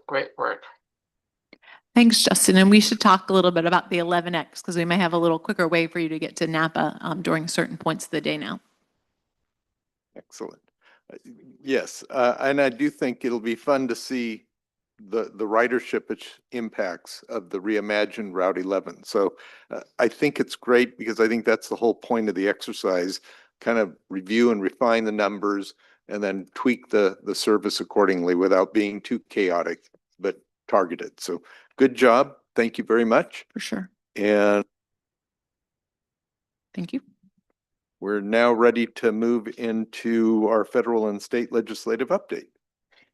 great work. Thanks, Justin. And we should talk a little bit about the 11X because we may have a little quicker way for you to get to Napa during certain points of the day now. Excellent. Yes, and I do think it'll be fun to see the ridership impacts of the reimagined Route 11. So I think it's great because I think that's the whole point of the exercise, kind of review and refine the numbers and then tweak the service accordingly without being too chaotic, but targeted. So good job. Thank you very much. For sure. And thank you. We're now ready to move into our federal and state legislative update.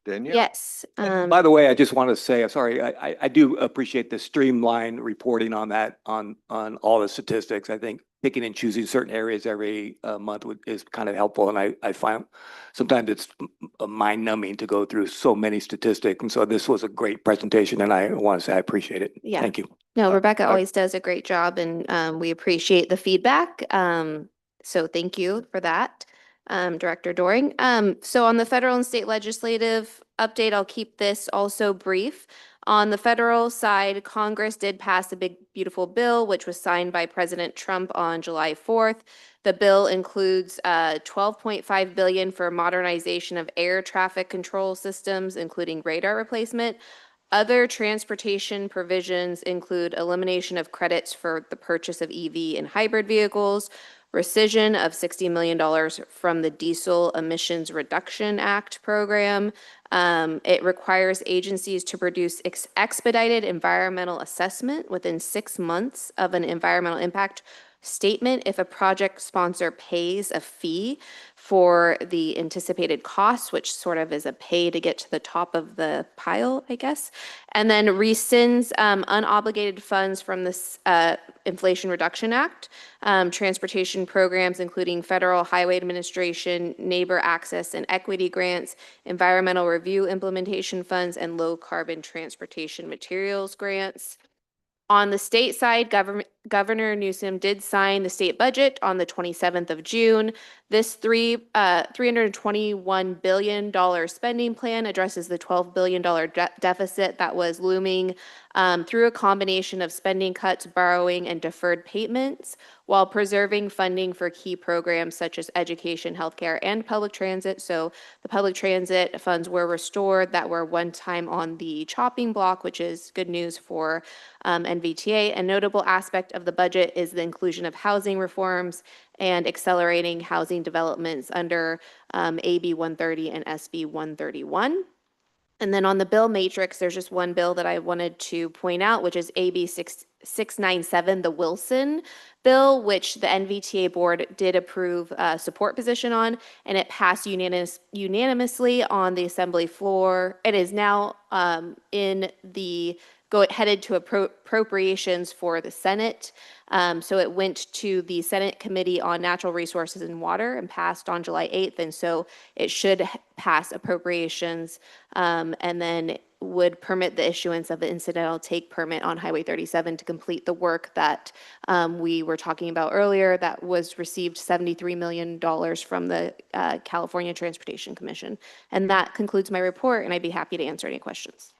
Danielle? Yes. By the way, I just want to say, I'm sorry, I do appreciate the streamlined reporting on that, on all the statistics. I think picking and choosing certain areas every month is kind of helpful. And I find sometimes it's mind numbing to go through so many statistics. And so this was a great presentation and I want to say I appreciate it. Yeah. Thank you. No, Rebecca always does a great job and we appreciate the feedback. So thank you for that, Director Doring. So on the federal and state legislative update, I'll keep this also brief. On the federal side, Congress did pass a big, beautiful bill, which was signed by President Trump on July 4th. The bill includes $12.5 billion for modernization of air traffic control systems, including radar replacement. Other transportation provisions include elimination of credits for the purchase of EV and hybrid vehicles, rescission of $60 million from the Diesel Emissions Reduction Act program. It requires agencies to produce expedited environmental assessment within 6 months of an environmental impact statement if a project sponsor pays a fee for the anticipated costs, which sort of is a pay to get to the top of the pile, I guess, and then rescinds unobligated funds from this Inflation Reduction Act, transportation programs, including Federal Highway Administration, Neighbor Access and Equity Grants, Environmental Review Implementation Funds, and Low Carbon Transportation Materials Grants. On the state side, Governor Newsom did sign the state budget on the 27th of June. This $321 billion spending plan addresses the $12 billion deficit that was looming through a combination of spending cuts, borrowing, and deferred payments, while preserving funding for key programs such as education, healthcare, and public transit. So the public transit funds were restored that were one time on the chopping block, which is good news for NVTA. A notable aspect of the budget is the inclusion of housing reforms and accelerating housing developments under AB 130 and SB 131. And then on the bill matrix, there's just one bill that I wanted to point out, which is AB 697, the Wilson bill, which the NVTA board did approve a support position on, and it passed unanimously on the assembly floor. It is now headed to appropriations for the Senate. So it went to the Senate Committee on Natural Resources and Water and passed on July 8th. And so it should pass appropriations. And then would permit the issuance of an incidental take permit on Highway 37 to complete the work that we were talking about earlier that was received $73 million from the California Transportation Commission. And that concludes my report, and I'd be happy to answer any questions.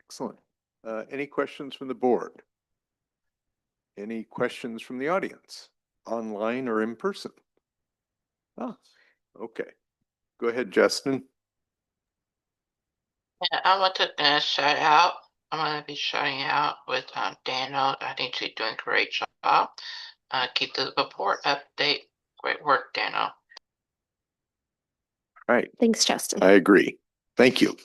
Excellent. Any questions from the board? Any questions from the audience, online or in person? Oh, okay. Go ahead, Justin. Yeah, I want to shout out. I'm gonna be shouting out with Daniel. I think she's doing a great job. Keep the report update. Great work, Daniel. Right. Thanks, Justin. I agree. Thank you.